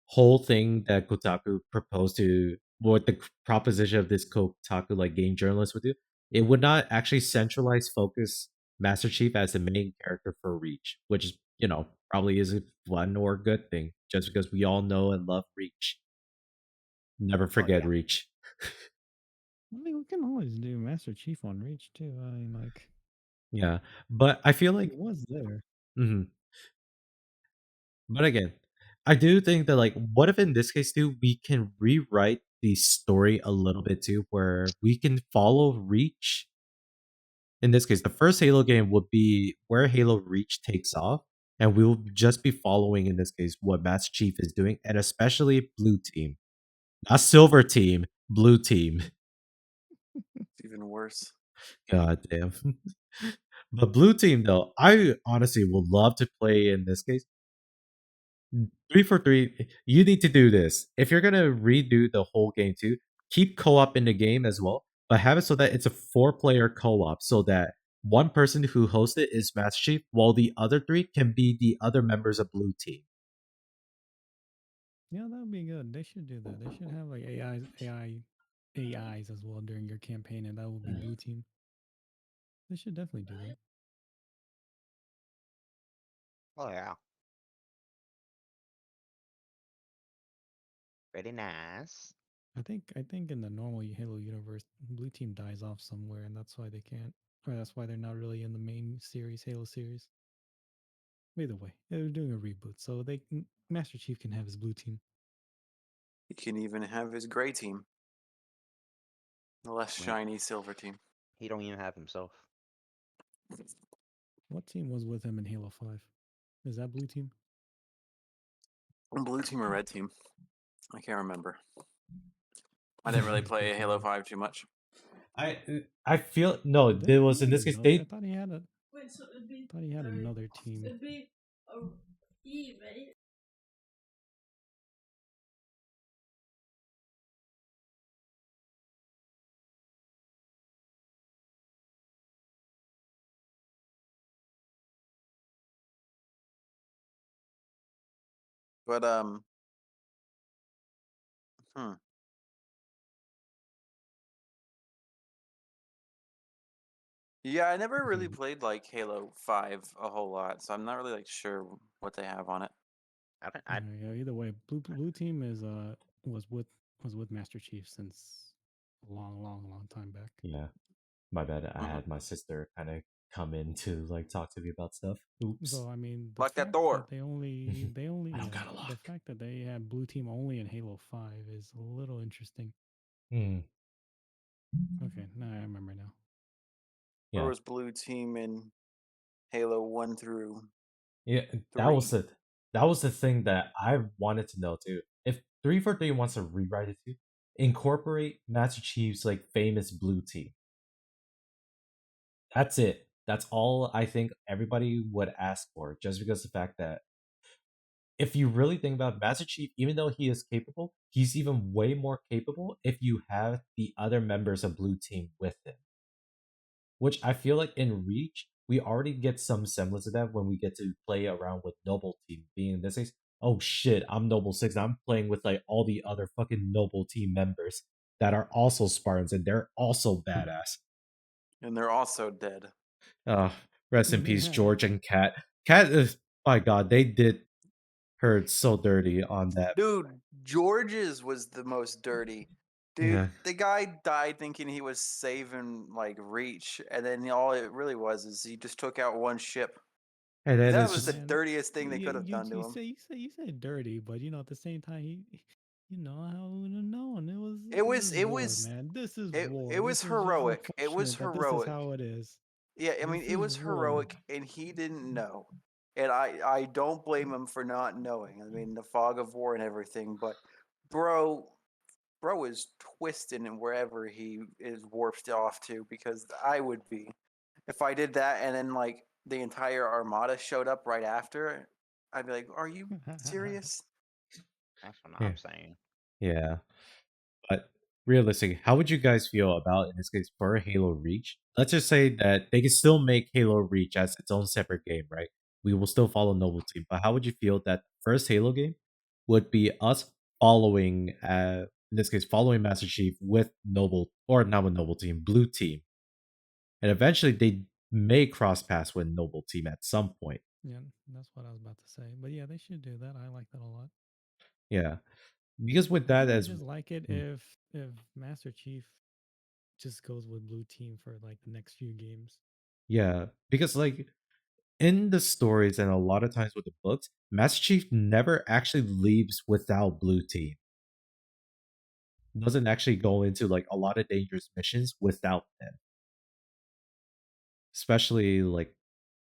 whole thing that Kotaku proposed to, what the proposition of this Kotaku like game journalist would do. It would not actually centralize focus Master Chief as the main character for Reach, which is, probably is a fun or good thing, just because we all know and love Reach. Never forget
yeah.
Reach.
I mean, we can always do Master Chief on Reach too. I mean, like
Yeah, but I feel
he
like,
was there.
mhm. But again, I do think that, like, what if in this case too, we can rewrite the story a little bit too, where we can follow Reach. In this case, the first Halo game would be where Halo Reach takes off, and we'll just be following, in this case, what Master Chief is doing, and especially Blue Team. Not Silver Team, Blue Team.
It's even worse.
God damn. But Blue Team, though, I honestly would love to play in this case. 343, you need to do this. If you're gonna redo the whole game too, keep co-op in the game as well, but have it so that it's a 4-player co-op so that one person who hosts it is Master Chief, while the other 3 can be the other members of Blue Team.
Yeah, that would be good. They should do that. They should have like AIs as well during your campaign, and that would be Blue Team. They should definitely do that.
Oh yeah. Very nice.
I think in the normal Halo universe, Blue Team dies off somewhere, and that's why they can't, or that's why they're not really in the main series, Halo series. Either way, they're doing a reboot, so Master Chief can have his Blue Team.
He can even have his gray team. The less
Right.
shiny silver team.
He don't even have himself.
What team was with him in Halo 5? Is that Blue Team?
Blue team or red team? I can't remember. I didn't really play Halo 5 too much.
I feel no, there was in this case
I
they
thought he had another team.
It'd be a E, right?
But yeah, I never really played like Halo 5 a whole lot, so I'm not really like sure what they have on it.
Yeah, either way, Blue Team is was with Master Chief since a long time back.
Yeah. My bad. I
Mhm.
had my sister kind of come in to like talk to me about stuff. Oops.
So I mean, the
Lock that
fact
door.
that they only
I don't
yeah,
got a
the
lock.
fact that they had Blue Team only in Halo 5 is a little interesting.
Hmm.
Okay, now I remember now.
Where
Yeah.
was Blue team in Halo 1 through
Yeah, that was it. That was the thing that I wanted to know too. If 343 wants to rewrite it too, incorporate Master Chief's like famous Blue Team. That's it. That's all I think everybody would ask for, just because the fact that if you really think about it, Master Chief, even though he is capable, he's even way more capable if you have the other members of Blue Team with him. Which I feel like in Reach, we already get some semblance of that when we get to play around with Noble Team. Being in this case, oh shit, I'm Noble 6. I'm playing with like all the other fucking Noble Team members that are also Spartans and they're also badass.
and they're also dead.
Rest in peace, George and Kat. Kat is, my god, they did her so dirty on that.
Dude, George's was the most dirty. Dude,
Yeah.
the guy died thinking he was saving like Reach, and then all it really was is he just took out one ship.
And then
That
it's
was the
just
dirtiest thing they could have done to him.
You said dirty, but you know at the same time you know how we know
It was
this is war, man. This is war.
it was
This is just
heroic. It was
unfortunate that this is
heroic.
how it is.
Yeah, I mean
This
it
is
was
war.
heroic, and he didn't know. And I don't blame him for not knowing. I mean the fog of war and everything, but bro is twisting and wherever he is warped off to, because I would be if I did that and then like the entire armada showed up right after. I'd be like, "Are you serious?"
That's what
Yeah.
I'm saying.
Yeah. But realistically, how would you guys feel about, in this case, for Halo Reach? Let's just say that they can still make Halo Reach as its own separate game, right? We will still follow Noble Team, but how would you feel that first Halo game would be us following, in this case, following Master Chief with Noble, or not with Noble Team, Blue Team, and eventually they may cross paths with Noble Team at some point.
Yeah, that's what I was about to say. But yeah, they should do that. I like that a lot.
Yeah, because with
I
that
think I
as
just like it
Mm.
if Master Chief just goes with blue team for like the next few games.
Yeah, because like in the stories and a lot of times with the books, Master Chief never actually leaves without blue team. Doesn't actually go into like a lot of dangerous missions without them. Especially like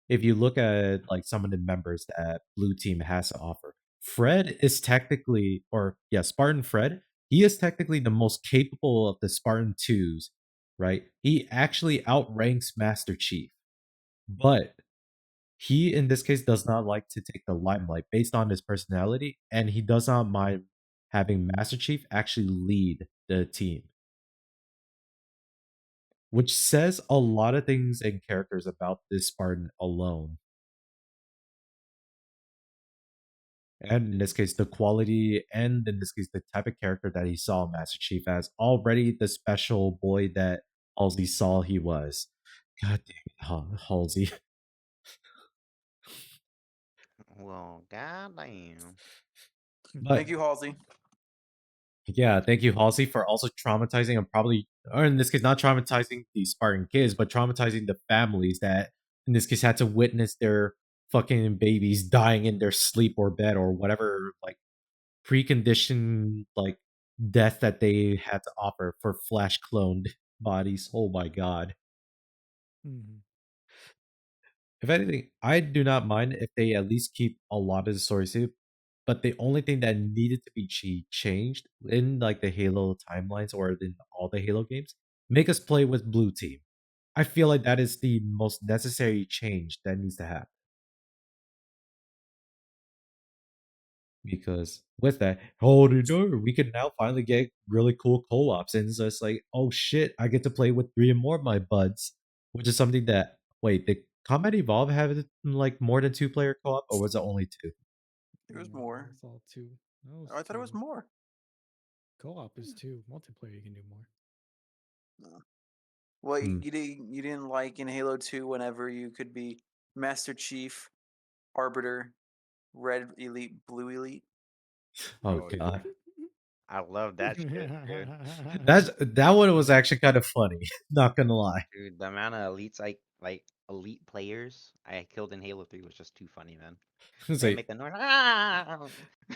if you look at like some of the members that blue team has to offer. Fred is technically, or yeah, Spartan Fred, he is technically the most capable of the Spartan 2s, right? He actually outranks Master Chief. But he in this case does not like to take the limelight based on his personality, and he does not mind having Master Chief actually lead the team, which says a lot of things and characters about this Spartan alone. And in this case, the quality, and in this case, the type of character that he saw Master Chief as, already the special boy that Halsey saw he was. God damn it, Halsey.
Well, goddamn.
But
Thank you, Halsey.
yeah, thank you, Halsey, for also traumatizing and probably, or in this case, not traumatizing the Spartan kids, but traumatizing the families that, in this case, had to witness their fucking babies dying in their sleep or bed or whatever, like, preconditioned, like, death that they had to offer for Flash cloned bodies. Oh my god.
Mhm.
If anything, I do not mind if they at least keep a lot of the stories too. But the only thing that needed to be changed in like the Halo timelines or in all the Halo games, make us play with blue team. I feel like that is the most necessary change that needs to happen. Because with that, oh no, we can now finally get really cool co-ops, and so it's like, oh shit, I get to play with 3 or more of my buds, which is something that, wait, did Combat Evolve have like more than 2-player co-op, or was it only 2?
There was
No,
more.
It's all two. No,
I thought it was more.
Co-op is two. Multiplayer you can do more.
Well,
Hmm.
you didn't like in Halo 2 whenever you could be Master Chief, Arbiter, Red Elite, Blue Elite.
Oh
Oh,
god.
I love that shit, dude.
That one was actually kind of funny, not gonna lie.
Dude, the amount of elites like elite players I killed in Halo 3 was just too funny, man.
It's
They
like,
make the noise. Ah!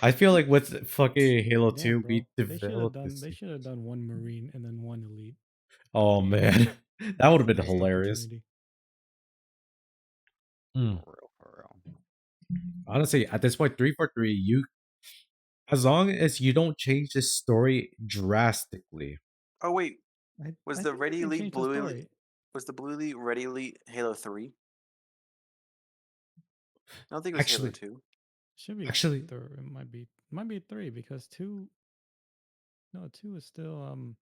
I feel like with fucking Halo
Damn,
2,
bro.
we
They should have
developed
done.
this.
They should have done one Marine and then one Elite.
Oh
Yeah.
man, that would have been
Missed
hilarious.
opportunity.
Hmm.
For real.
Honestly, at this point, 343, you, as long as you don't change the story drastically.
Oh wait,
I
was the
think
Red
they can
Elite
change the
Blue Elite?
story.
Was the Blue Elite Red Elite Halo 3? I don't think it was Halo
Actually,
2.
Should be.
actually,
It might be three because two. No, two is still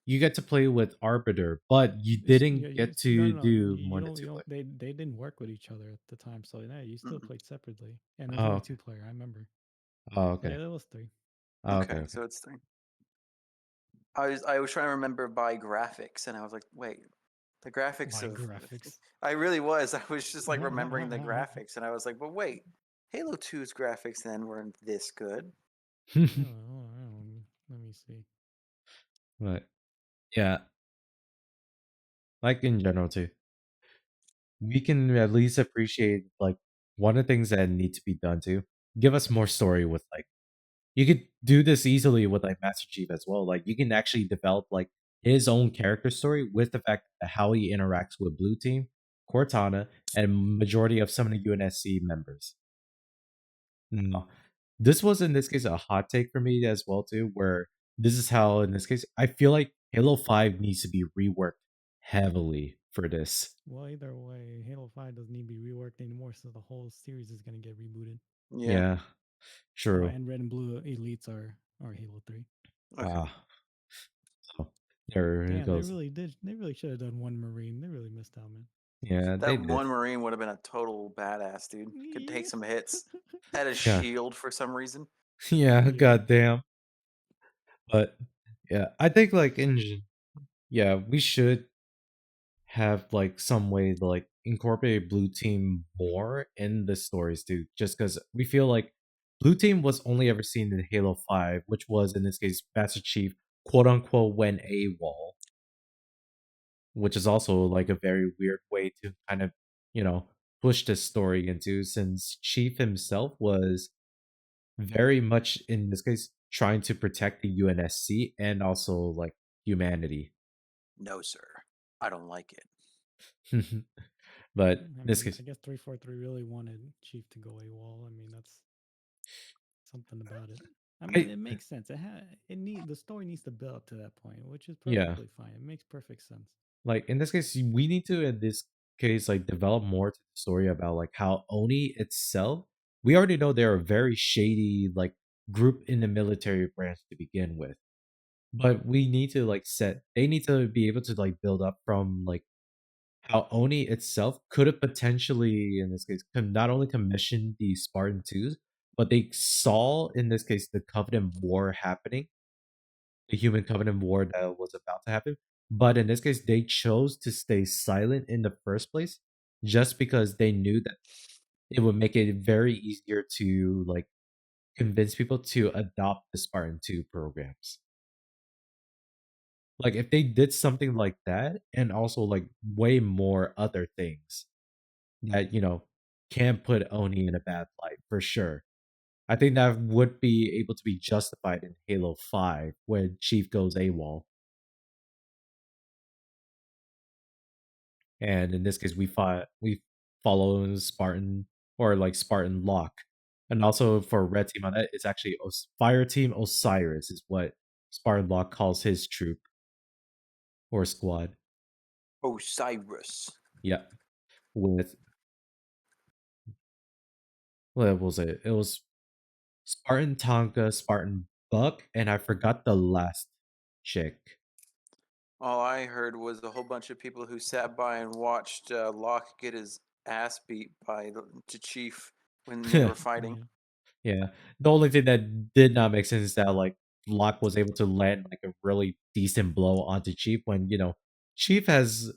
you get to play with Arbiter, but you
It's,
didn't get
no,
to
no, no.
do
You
more than
don't.
2
You don't.
player.
They didn't work with each other at the time, so yeah, you still
Mm-mm.
played separately, and it was
Oh,
only
okay.
2-player. I remember.
Oh,
So
okay.
yeah, it was three.
Oh,
Okay,
okay.
so it's 3. I was trying to remember by graphics, and I was like, wait, the graphics
By
of
graphics.
I really was. I was just like remembering the graphics, and I was like, but wait, Halo 2's graphics then weren't this good.
Let me see.
But yeah, like in general too, we can at least appreciate like one of the things that need to be done too. Give us more story with like, you could do this easily with like Master Chief as well. Like you can actually develop like his own character story with the fact that how he interacts with Blue Team, Cortana, and majority of some of the UNSC members. No, this was in this case a hot take for me as well too, where this is how in this case I feel like Halo 5 needs to be reworked heavily for this.
Well, either way, Halo 5 doesn't need to be reworked anymore, so the whole series is gonna get rebooted.
Yeah.
Yeah,
Oh,
true.
and Red and Blue Elites are Halo 3.
Okay.
So there it
Damn,
goes.
They really should have done one Marine. They really missed out, man.
Yeah, they
That
did.
one Marine would have been a total badass, dude. Could take
Yeah.
some hits. Had a
Yeah.
shield for some reason.
Yeah,
Yeah.
goddamn. But yeah, I think like yeah, we should have like some way to like incorporate Blue Team more in the stories too, just because we feel like Blue Team was only ever seen in Halo 5, which was in this case Master Chief quote unquote went AWOL. which is also like a very weird way to kind of, push this story into, since Chief himself was very much in this case trying to protect the UNSC and also like humanity.
No, sir. I don't like it.
But
I
in this
mean,
case,
I guess 343 really wanted Chief to go AWOL. I mean, that's something about it. I mean, it makes sense. The story needs to build up to that point, which is
Yeah.
perfectly fine. It makes perfect sense.
like in this case, we need to in this case like develop more to the story about like how Oni itself. We already know they're a very shady like group in the military branch to begin with, but we need to like they need to be able to like build up from like how Oni itself could have potentially, in this case, not only commissioned the Spartan 2s, but they saw, in this case, the Covenant War happening, the Human Covenant War that was about to happen. But in this case, they chose to stay silent in the first place just because they knew that it would make it very easier to like convince people to adopt the Spartan 2 programs. Like if they did something like that and also like way more other things that, can put Oni in a bad light for sure. I think that would be able to be justified in Halo 5 when Chief goes AWOL. And in this case we follow Spartan or like Spartan Locke. And also for Red Team on that, it's actually Fire Team Osiris is what Spartan Locke calls his troop or squad.
Osiris.
Yeah. With what was it? It was Spartan Tonka, Spartan Buck, and I forgot the last chick.
All I heard was a whole bunch of people who sat by and watched Locke get his ass beat by the Chief when they were fighting.
Yeah. The only thing that did not make sense is that like Locke was able to land like a really decent blow onto Chief when, Chief is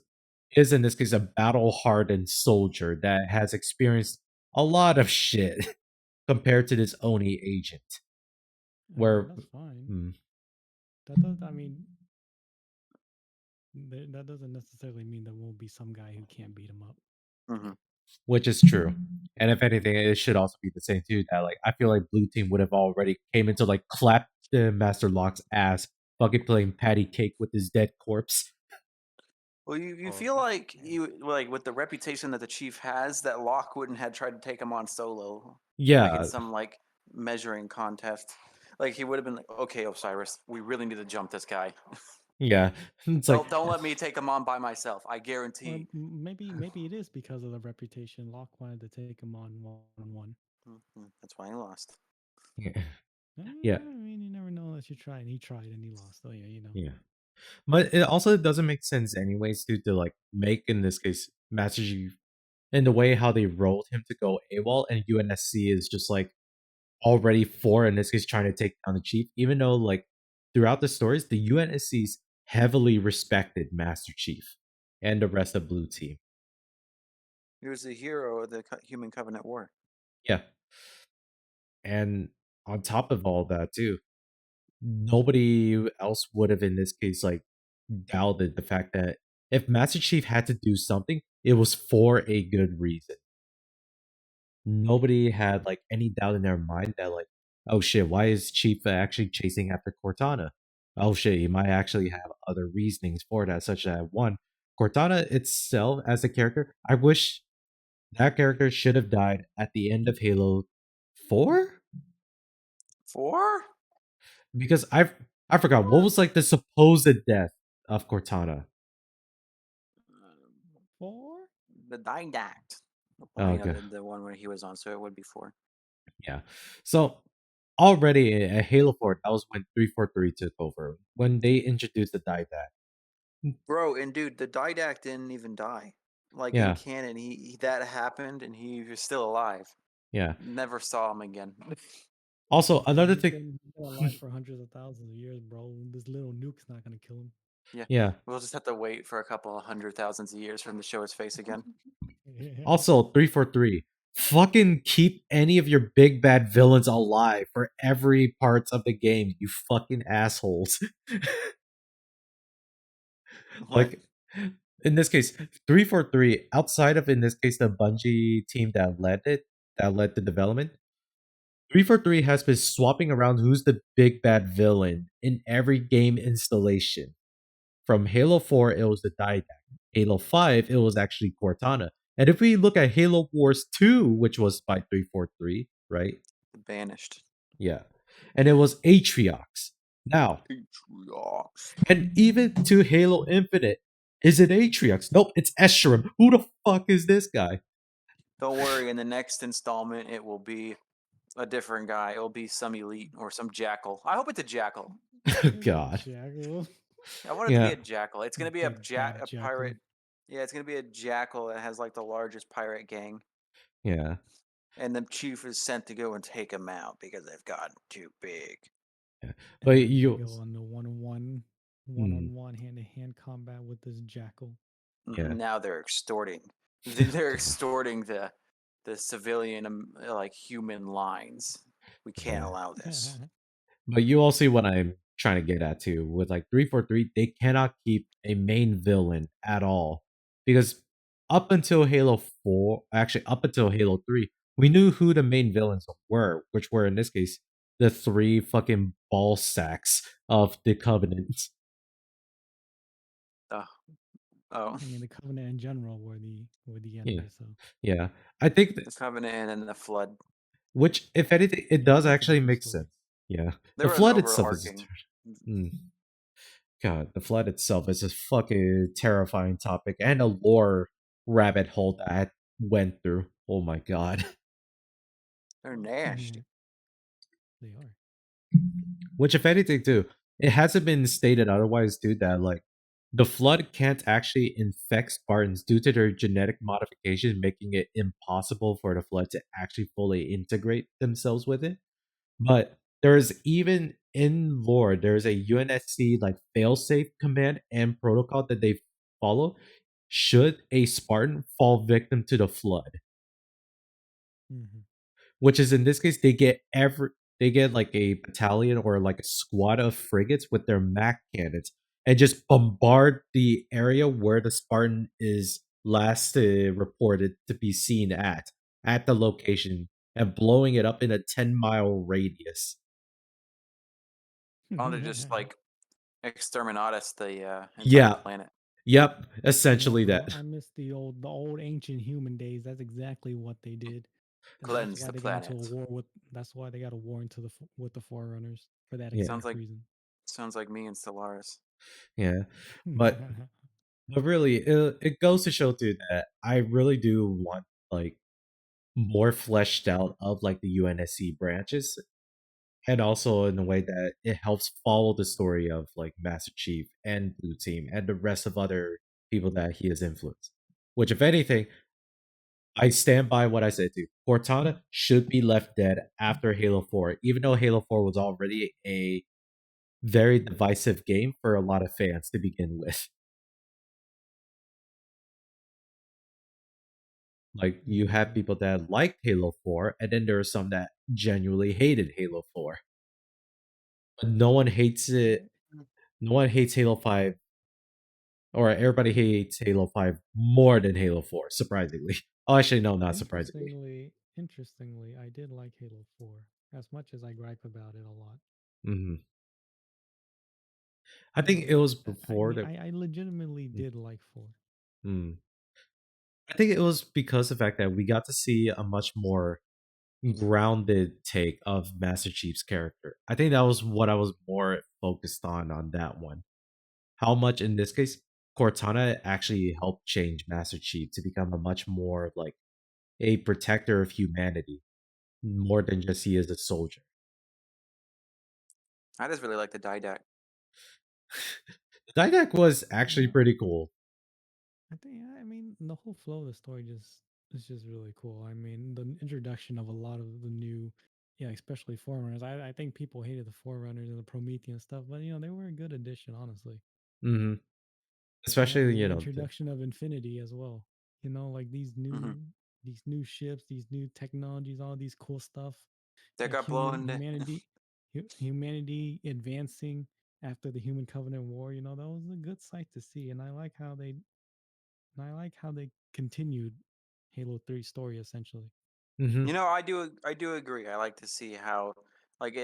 in this case a battle hardened soldier that has experienced a lot of shit compared to this Oni agent. Where
That's fine.
Hmm.
I mean, that doesn't necessarily mean there won't be some guy who can't beat him up.
Mm-hmm.
Which is true. And if anything, it should also be the same too. That like I feel like Blue Team would have already came into like clap the Master Locke's ass, fucking playing patty cake with his dead corpse.
Well, you
Oh,
feel like with the reputation that the Chief has, that Locke wouldn't have tried to take him on solo. Like
Yeah,
in some like measuring contest. Like he would have been like, okay, Osiris, we really need to jump this guy.
yeah. It's like
Don't let me take him on by myself. I
Or
guarantee.
maybe it is because of the reputation. Locke wanted to take him on one-on-one.
That's why he lost.
yeah. Yeah.
I mean, you never know unless you try. And he tried and he lost. So yeah.
Yeah. But it also doesn't make sense anyways to like make in this case Master Chief in the way how they rolled him to go AWOL and UNSC is just like already in this case trying to take down the Chief, even though like throughout the stories the UNSC's heavily respected Master Chief and the rest of Blue Team.
He was the hero of the Human Covenant War.
Yeah. And on top of all that too, nobody else would have in this case like doubted the fact that if Master Chief had to do something, it was for a good reason. Nobody had like any doubt in their mind that like, oh shit, why is Chief actually chasing after Cortana? Oh shit, he might actually have other reasonings for that, such that one, Cortana itself as a character, I wish that character should have died at the end of Halo 4?
4?
Because I forgot what was like the supposed death of Cortana.
4?
The Didact.
Oh,
You know,
okay.
the one where he was on, so it would be 4.
Yeah. So already at Halo 4, that was when 343 took over. When they introduced the Didact.
Bro, and dude, the Didact didn't even die. Like
Yeah.
in canon, he that happened and he was still alive.
Yeah.
Never saw him again.
Also, another
He's
thing.
been alive for hundreds of thousands of years, bro. This little nuke's not gonna kill him.
Yeah.
We'll just have to wait for a couple of 100,000 years for him to show his face again.
Also, 343. Fucking keep any of your big bad villains alive for every parts of the game, you fucking assholes. Like in this case, 343, outside of in this case the Bungie team that led the development, 343 has been swapping around who's the big bad villain in every game installation. From Halo 4, it was the Didact. Halo 5, it was actually Cortana. And if we look at Halo Wars 2, which was by 343, right?
Banished.
Yeah. And it was Atriox. Now,
Atriox.
and even to Halo Infinite, is it Atriox? Nope, it's Escharum. Who the fuck is this guy?
Don't worry, in the next installment, it will be a different guy. It'll be some elite or some jackal. I hope it's a jackal.
God.
Jackal.
I want it to be
Yeah.
a jackal. It's gonna be a
Big bad
a
jackal.
pirate. Yeah, it's gonna be a jackal that has like the largest pirate gang,
Yeah.
and the chief is sent to go and take him out because they've gotten too big.
But
And then
you
go on the one-on-one, hand-to-hand combat with this jackal.
Yeah.
Now they're extorting. They're extorting the civilian like human lines. We can't
Yeah.
allow this.
But you all see what I'm trying to get at too. With like 343, they cannot keep a main villain at all. Because up until Halo 4, actually up until Halo 3, we knew who the main villains were, which were in this case the three fucking ball sacks of the Covenant.
Oh,
I mean, the Covenant in general were the enemy. So
Yeah. I think
the Covenant and the Flood.
which if anything, it does
That's a
actually
different
make
story.
sense. Yeah.
There
The
was
flood itself is
overarching.
God, the flood itself is a fucking terrifying topic and a lore rabbit hole that I went through. Oh my god.
They're nasty.
They are.
Which, if anything, too, it hasn't been stated otherwise, too, that like the flood can't actually infect Spartans due to their genetic modification, making it impossible for the flood to actually fully integrate themselves with it. But there's even in lore, there's a UNSC like failsafe command and protocol that they follow should a Spartan fall victim to the flood.
Mhm.
Which is in this case they get like a battalion or like a squad of frigates with their Mac cannons and just bombard the area where the Spartan is last reported to be seen at the location and blowing it up in a 10-mile radius.
Why don't they just like exterminatus the entire
Yeah.
planet?
Yep,
You know,
essentially
bro,
that.
I miss the old ancient human days. That's exactly what they did. And
Cleanse
that's why
the
they got into a
planet.
war with. That's why they got a war into with the Forerunners for that
Yeah.
exact
Sounds like
reason.
sounds like me and Stellaris.
Yeah. But really it goes to show too that I really do want like more fleshed out of like the UNSC branches, and also in a way that it helps follow the story of like Master Chief and Blue Team and the rest of other people that he has influenced. Which, if anything, I stand by what I said too. Cortana should be left dead after Halo 4, even though Halo 4 was already a very divisive game for a lot of fans to begin with. Like, you have people that liked Halo 4, and then there are some that genuinely hated Halo 4. But no one hates it. No one hates Halo 5, or everybody hates Halo 5 more than Halo 4, surprisingly. Oh, actually, no, not surprisingly.
Interestingly, I did like Halo 4 as much as I gripe about it a lot.
hmm I think it was before that.
I legitimately did like 4.
Mm. I think it was because of the fact that we got to see a much more grounded take of Master Chief's character. I think that was what I was more focused on that one. How much in this case Cortana actually helped change Master Chief to become a much more like a protector of humanity, more than just he is a soldier.
I just really like the Didact.
Didac was actually pretty cool.
I mean, the whole flow of the story is just really cool. I mean, the introduction of a lot of the new, yeah, especially Forerunners. I think people hated the Forerunners and the Promethean stuff, but they were a good addition, honestly.
hmm Especially,
the introduction of Infinity as well. Like these new ships, these new technologies, all these cool stuff.
That got blown.
Humanity advancing after the Human Covenant War. That was a good sight to see, and I like how they And I like how they continued Halo 3 story essentially.
Hmm.
You know, I do agree. I like to see how like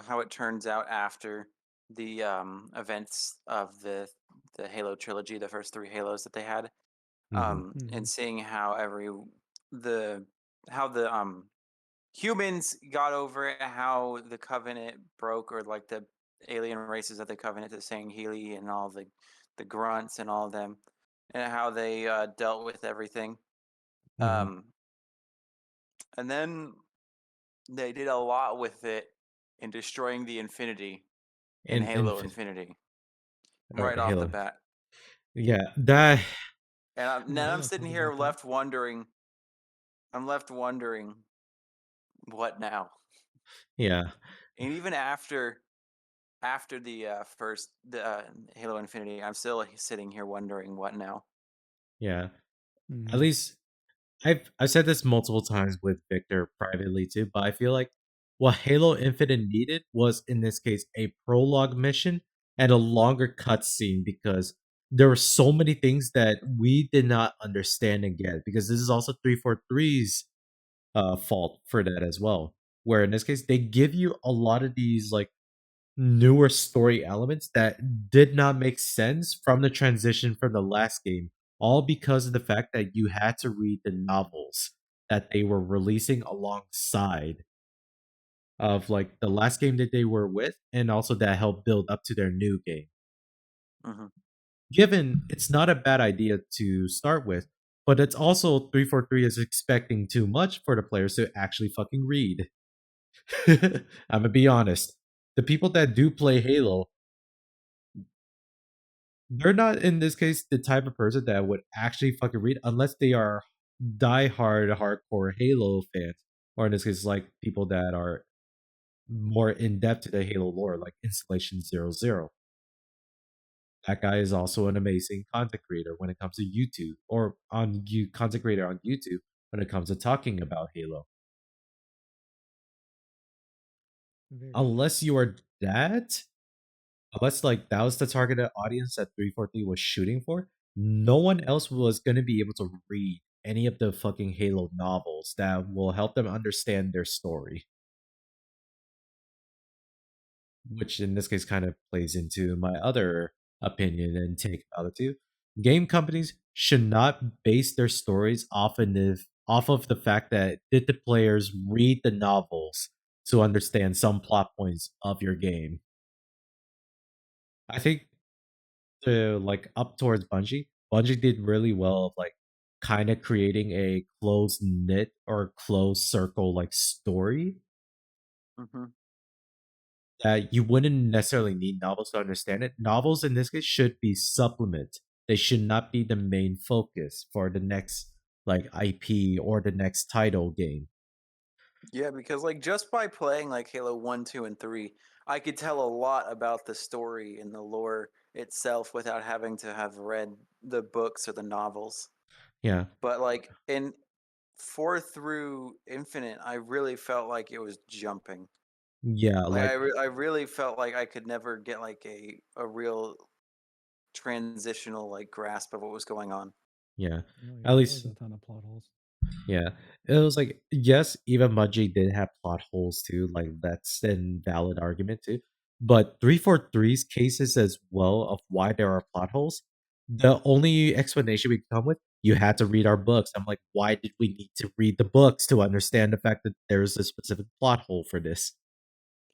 how it turns out after the events of the Halo trilogy, the first 3 Halos that they had.
Hmm.
And seeing how the how the humans got over it, how the Covenant broke, or like the alien races of the Covenant, the Sangheili and all the grunts and all of them, and how they dealt with everything.
Hmm.
Um, and then they did a lot with it in destroying the Infinity in
And
Halo
Infinite
Infinity
or
right off the
Halo.
bat.
Yeah, that.
And
Yeah,
now
we
I'm
all
sitting
talked
here
about that.
left wondering. I'm left wondering what now.
Yeah,
And even after the first Halo Infinity, I'm still sitting here wondering what now.
yeah. At
Mhm.
least I've said this multiple times with Victor privately too, but I feel like what Halo Infinite needed was in this case a prologue mission and a longer cutscene because there were so many things that we did not understand and get because this is also 343's fault for that as well. Where in this case they give you a lot of these like newer story elements that did not make sense from the transition from the last game, all because of the fact that you had to read the novels that they were releasing alongside of like the last game that they were with, and also that helped build up to their new game.
Hmm.
Given it's not a bad idea to start with, but it's also 343 is expecting too much for the players to actually fucking read. I'm gonna be honest. The people that do play Halo, they're not in this case the type of person that would actually fucking read unless they are die-hard hardcore Halo fans, or in this case, like people that are more in depth to the Halo lore, like Installation 00. That guy is also an amazing content creator when it comes to YouTube, or on you content creator on YouTube when it comes to talking about Halo.
Very true.
Unless you are that, unless like that was the targeted audience that 343 was shooting for, no one else was going to be able to read any of the fucking Halo novels that will help them understand their story. Which in this case kind of plays into my other opinion and take about it too. Game companies should not base their stories off of the fact that did the players read the novels to understand some plot points of your game. I think to like up towards Bungie, Bungie did really well of like kind of creating a close knit or closed circle like story
Hmm.
that you wouldn't necessarily need novels to understand it. Novels in this case should be supplement. They should not be the main focus for the next like IP or the next title game.
Yeah, because like just by playing like Halo 1, 2, and 3, I could tell a lot about the story and the lore itself without having to have read the books or the novels.
Yeah.
But like in 4 through Infinite, I really felt like it was jumping.
Yeah,
Like
like
I really felt like I could never get like a real transitional like grasp of what was going on.
yeah.
No,
At
yeah, there was
least
a ton of plot holes.
yeah. It was like yes, even Bungie did have plot holes too, like that's an valid argument too. But 343's cases as well of why there are plot holes, the only explanation we come with, you had to read our books. I'm like, why did we need to read the books to understand the fact that there's a specific plot hole for this?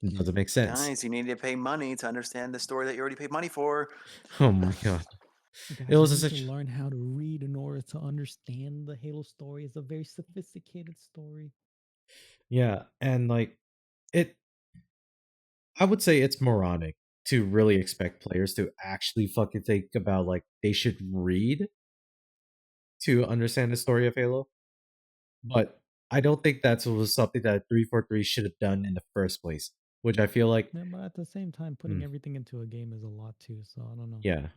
It doesn't make sense.
Guys, you need to pay money to understand the story that you already paid money for.
Oh my god. It
Guys, you
was
need to
such
learn how to read in order to understand the Halo story. It's a very sophisticated story.
yeah, and like it I would say it's moronic to really expect players to actually fucking think about like they should read to understand the story of Halo. But I don't think that was something that 343 should have done in the first place. Which I feel like,
Yeah, but at the same time, putting everything into a game is a lot too. So I don't know.
yeah,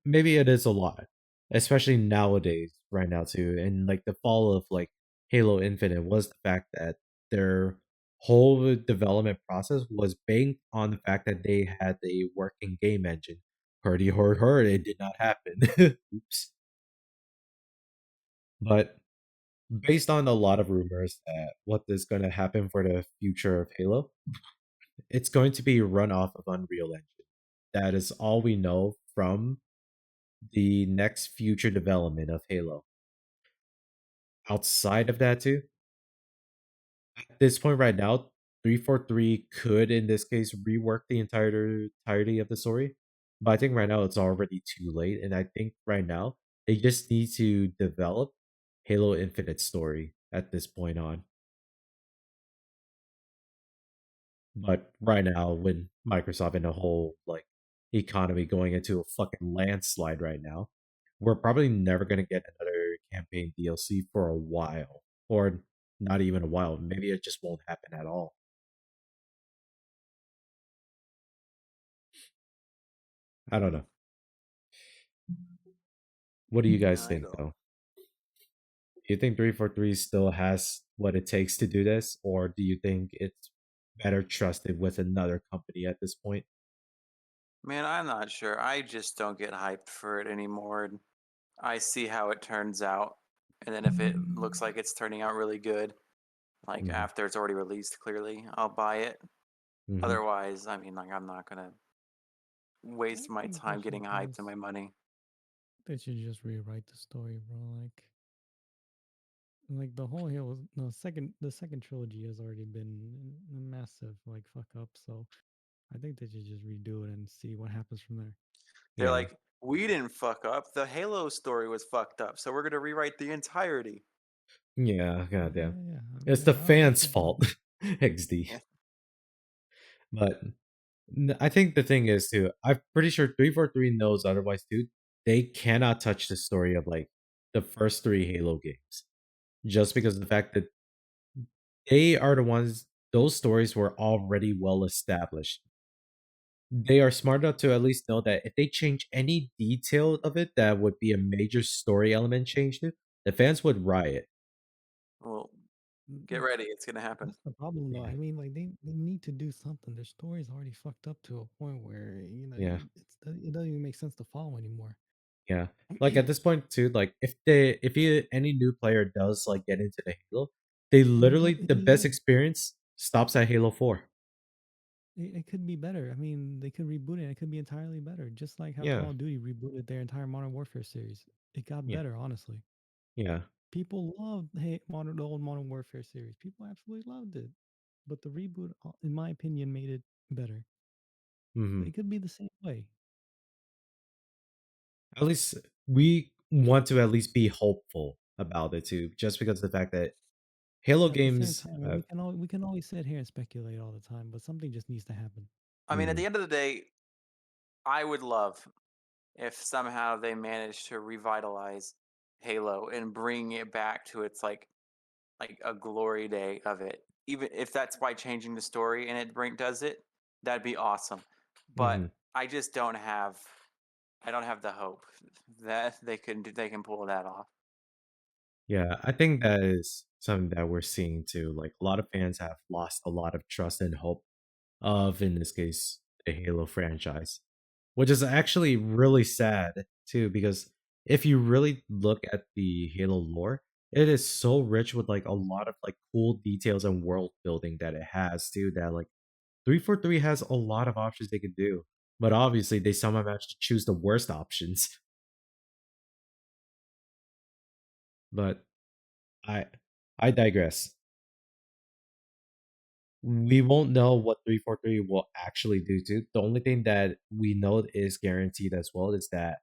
maybe it is a lot, especially nowadays, right now too. And like the fall of like Halo Infinite was the fact that their whole development process was banked on the fact that they had a working game engine. Hurdy hurt, it did not happen. Oops. But based on a lot of rumors that what is going to happen for the future of Halo, it's going to be run off of Unreal Engine. That is all we know from the next future development of Halo. Outside of that, too, at this point right now, 343 could, in this case, rework the entirety of the story. But I think right now it's already too late, and I think right now they just need to develop Halo Infinite story at this point on. But right now, when Microsoft and the whole like economy going into a fucking landslide right now, we're probably never gonna get another campaign DLC for a while, or not even a while. Maybe it just won't happen at all. I don't know. What do you guys
I
think,
don't.
though? Do you think 343 still has what it takes to do this, or do you think it's better trusted with another company at this point?
Man, I'm not sure. I just don't get hyped for it anymore. And I see how it turns out. And then if it looks like it's turning out really good, like
Mhm.
after it's already released, clearly, I'll buy it.
Mhm.
Otherwise, I mean, like, I'm not going to waste my
think they
time getting
should
hyped and
just-
my money.
They should just rewrite the story, bro. Like the whole Halo, the second trilogy has already been a massive like fuck up. So I think they should just redo it and see what happens from there.
They're
Yeah.
like, we didn't fuck up. The Halo story was fucked up. So we're going to rewrite the entirety.
Yeah, goddamn.
Yeah.
It's the
I don't
fans'
think
fault, XD.
Yeah.
But I think the thing is too. I'm pretty sure 343 knows otherwise too. They cannot touch the story of like the first three Halo games, just because of the fact that they are the ones. Those stories were already well established. They are smart enough to at least know that if they change any detail of it, that would be a major story element change to, the fans would riot.
Well,
Mm,
get ready. It's going to happen.
that's the problem, though.
Yeah.
I mean, like they need to do something. Their story's already fucked up to a point where
Yeah.
it doesn't even make sense to follow anymore.
Yeah. Like at this point too, like if any new player does like get into the Halo, they literally the best experience stops at Halo 4.
It could be better. I mean, they could reboot it. It could be entirely better, just like how
Yeah.
Call of Duty rebooted their entire Modern Warfare series. It got
Yeah.
better, honestly.
Yeah.
People loved the old Modern Warfare series. People absolutely loved it, but the reboot, in my opinion, made it better.
Hmm.
It could be the same way.
At least we want to at least be hopeful about it too, just because of the fact that Halo
At the same
games
time, we can always sit here and speculate all the time, but something just needs to happen.
I mean, at
Mhm.
the end of the day, I would love if somehow they managed to revitalize Halo and bring it back to its like a glory day of it. Even if that's by changing the story and it does it, that'd be awesome. But
Mhm.
I just I don't have the hope that they can pull that off.
Yeah, I think that is something that we're seeing too. Like a lot of fans have lost a lot of trust and hope of, in this case, the Halo franchise, which is actually really sad too. Because if you really look at the Halo lore, it is so rich with like a lot of like cool details and world building that it has too. That like 343 has a lot of options they could do, but obviously they somehow managed to choose the worst options. But I I digress. We won't know what 343 will actually do to. The only thing that we know is guaranteed as well is that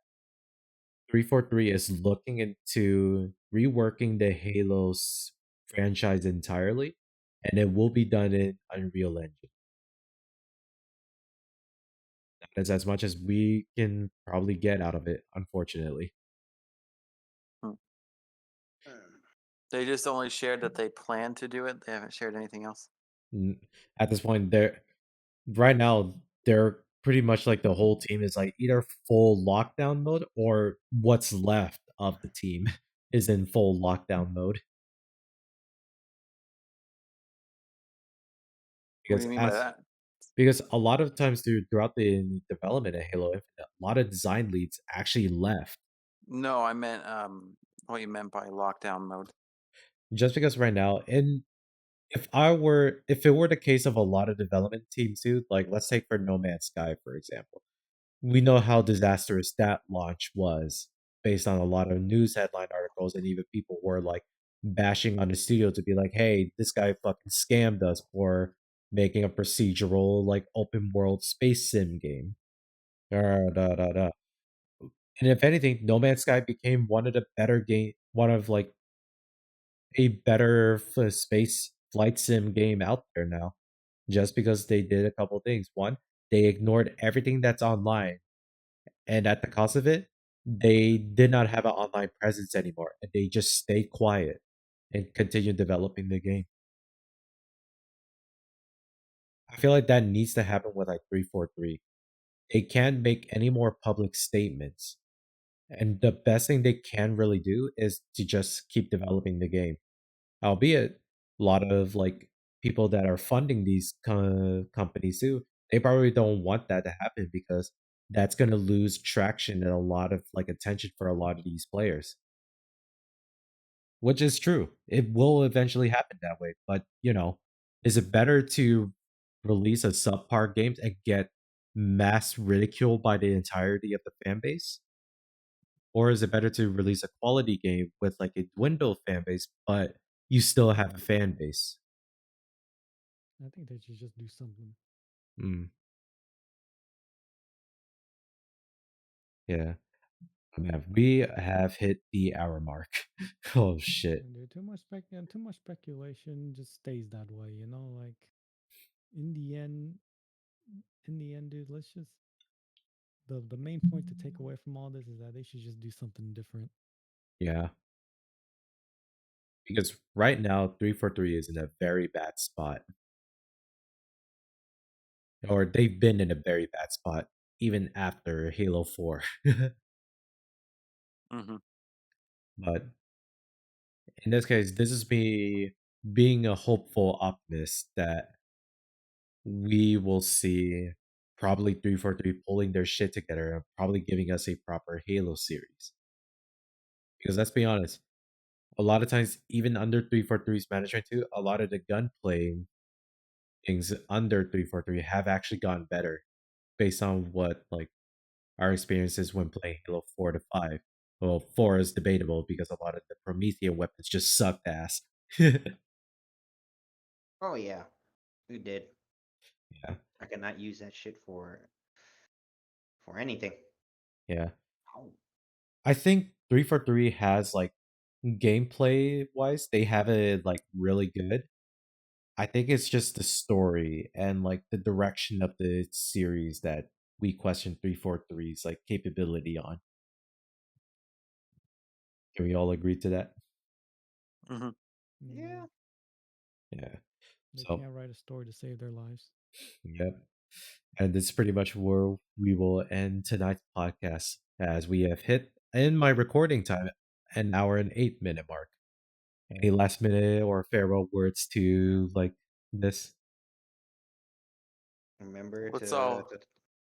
343 is looking into reworking the Halos franchise entirely, and it will be done in Unreal Engine. That is as much as we can probably get out of it, unfortunately.
They just only shared that they plan to do it. They haven't shared anything else.
At this point, right now they're pretty much like the whole team is like either full lockdown mode or what's left of the team is in full lockdown mode.
What do
Because
you mean by that?
because a lot of times throughout the development of Halo Infinite, a lot of design leads actually left.
No, I meant what you meant by lockdown mode.
Just because right now, and if it were the case of a lot of development teams too, like let's take for No Man's Sky for example, we know how disastrous that launch was based on a lot of news headline articles, and even people were like bashing on the studio to be like, "Hey, this guy fucking scammed us for making a procedural like open world space sim game." Da, da, da, da. And if anything, No Man's Sky became one of like a better space flight sim game out there now, just because they did a couple things. One, they ignored everything that's online, and at the cost of it, they did not have an online presence anymore, and they just stayed quiet and continued developing the game. I feel like that needs to happen with like 343. They can't make any more public statements, and the best thing they can really do is to just keep developing the game. Albeit, a lot of like people that are funding these companies too, they probably don't want that to happen because that's going to lose traction and a lot of like attention for a lot of these players. Which is true. It will eventually happen that way, but is it better to release a subpar game and get mass ridicule by the entirety of the fan base? Or is it better to release a quality game with like a dwindled fan base, but you still have a fan base?
I think they should just do something.
Mm. Yeah. Oh, man, we have hit the hour mark. Oh shit.
And dude, too much speculation just stays that way, you know. Like in the end, dude, let's just the main point to take away from all this is that they should just do something different.
Yeah. Because right now 343 is in a very bad spot. Or they've been in a very bad spot even after Halo 4.
Hmm.
But in this case, this is me being a hopeful optimist that we will see probably 343 pulling their shit together and probably giving us a proper Halo series. Because let's be honest, a lot of times, even under 343's management too, a lot of the gunplay things under 343 have actually gotten better based on what like our experiences when playing Halo 4 to 5. Well, 4 is debatable because a lot of the Promethean weapons just sucked ass. Yeah.
Oh yeah, we did. I cannot use that shit for anything.
Yeah.
Oh.
I think 343 has like gameplay wise, they have it like really good. I think it's just the story and like the direction of the series that we question 343's like capability on. Can we all agree to that?
Hmm.
Yeah.
Yeah.
They
So,
can't write a story to save their lives.
yep. And this is pretty much where we will end tonight's podcast as we have hit in my recording time an hour and 8 minute mark. Any last minute or farewell words to like this?
Remember
Let's
to,
all
to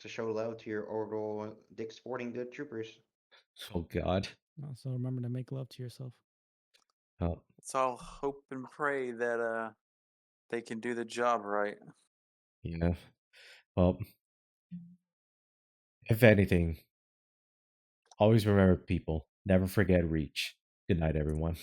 to show love to your Orbital Dick Sporting Good troopers.
Oh God.
Also, remember to make love to yourself.
Oh,
let's all hope and pray that they can do the job right.
yeah. Well, if anything, always remember people. Never forget Reach. Good night, everyone.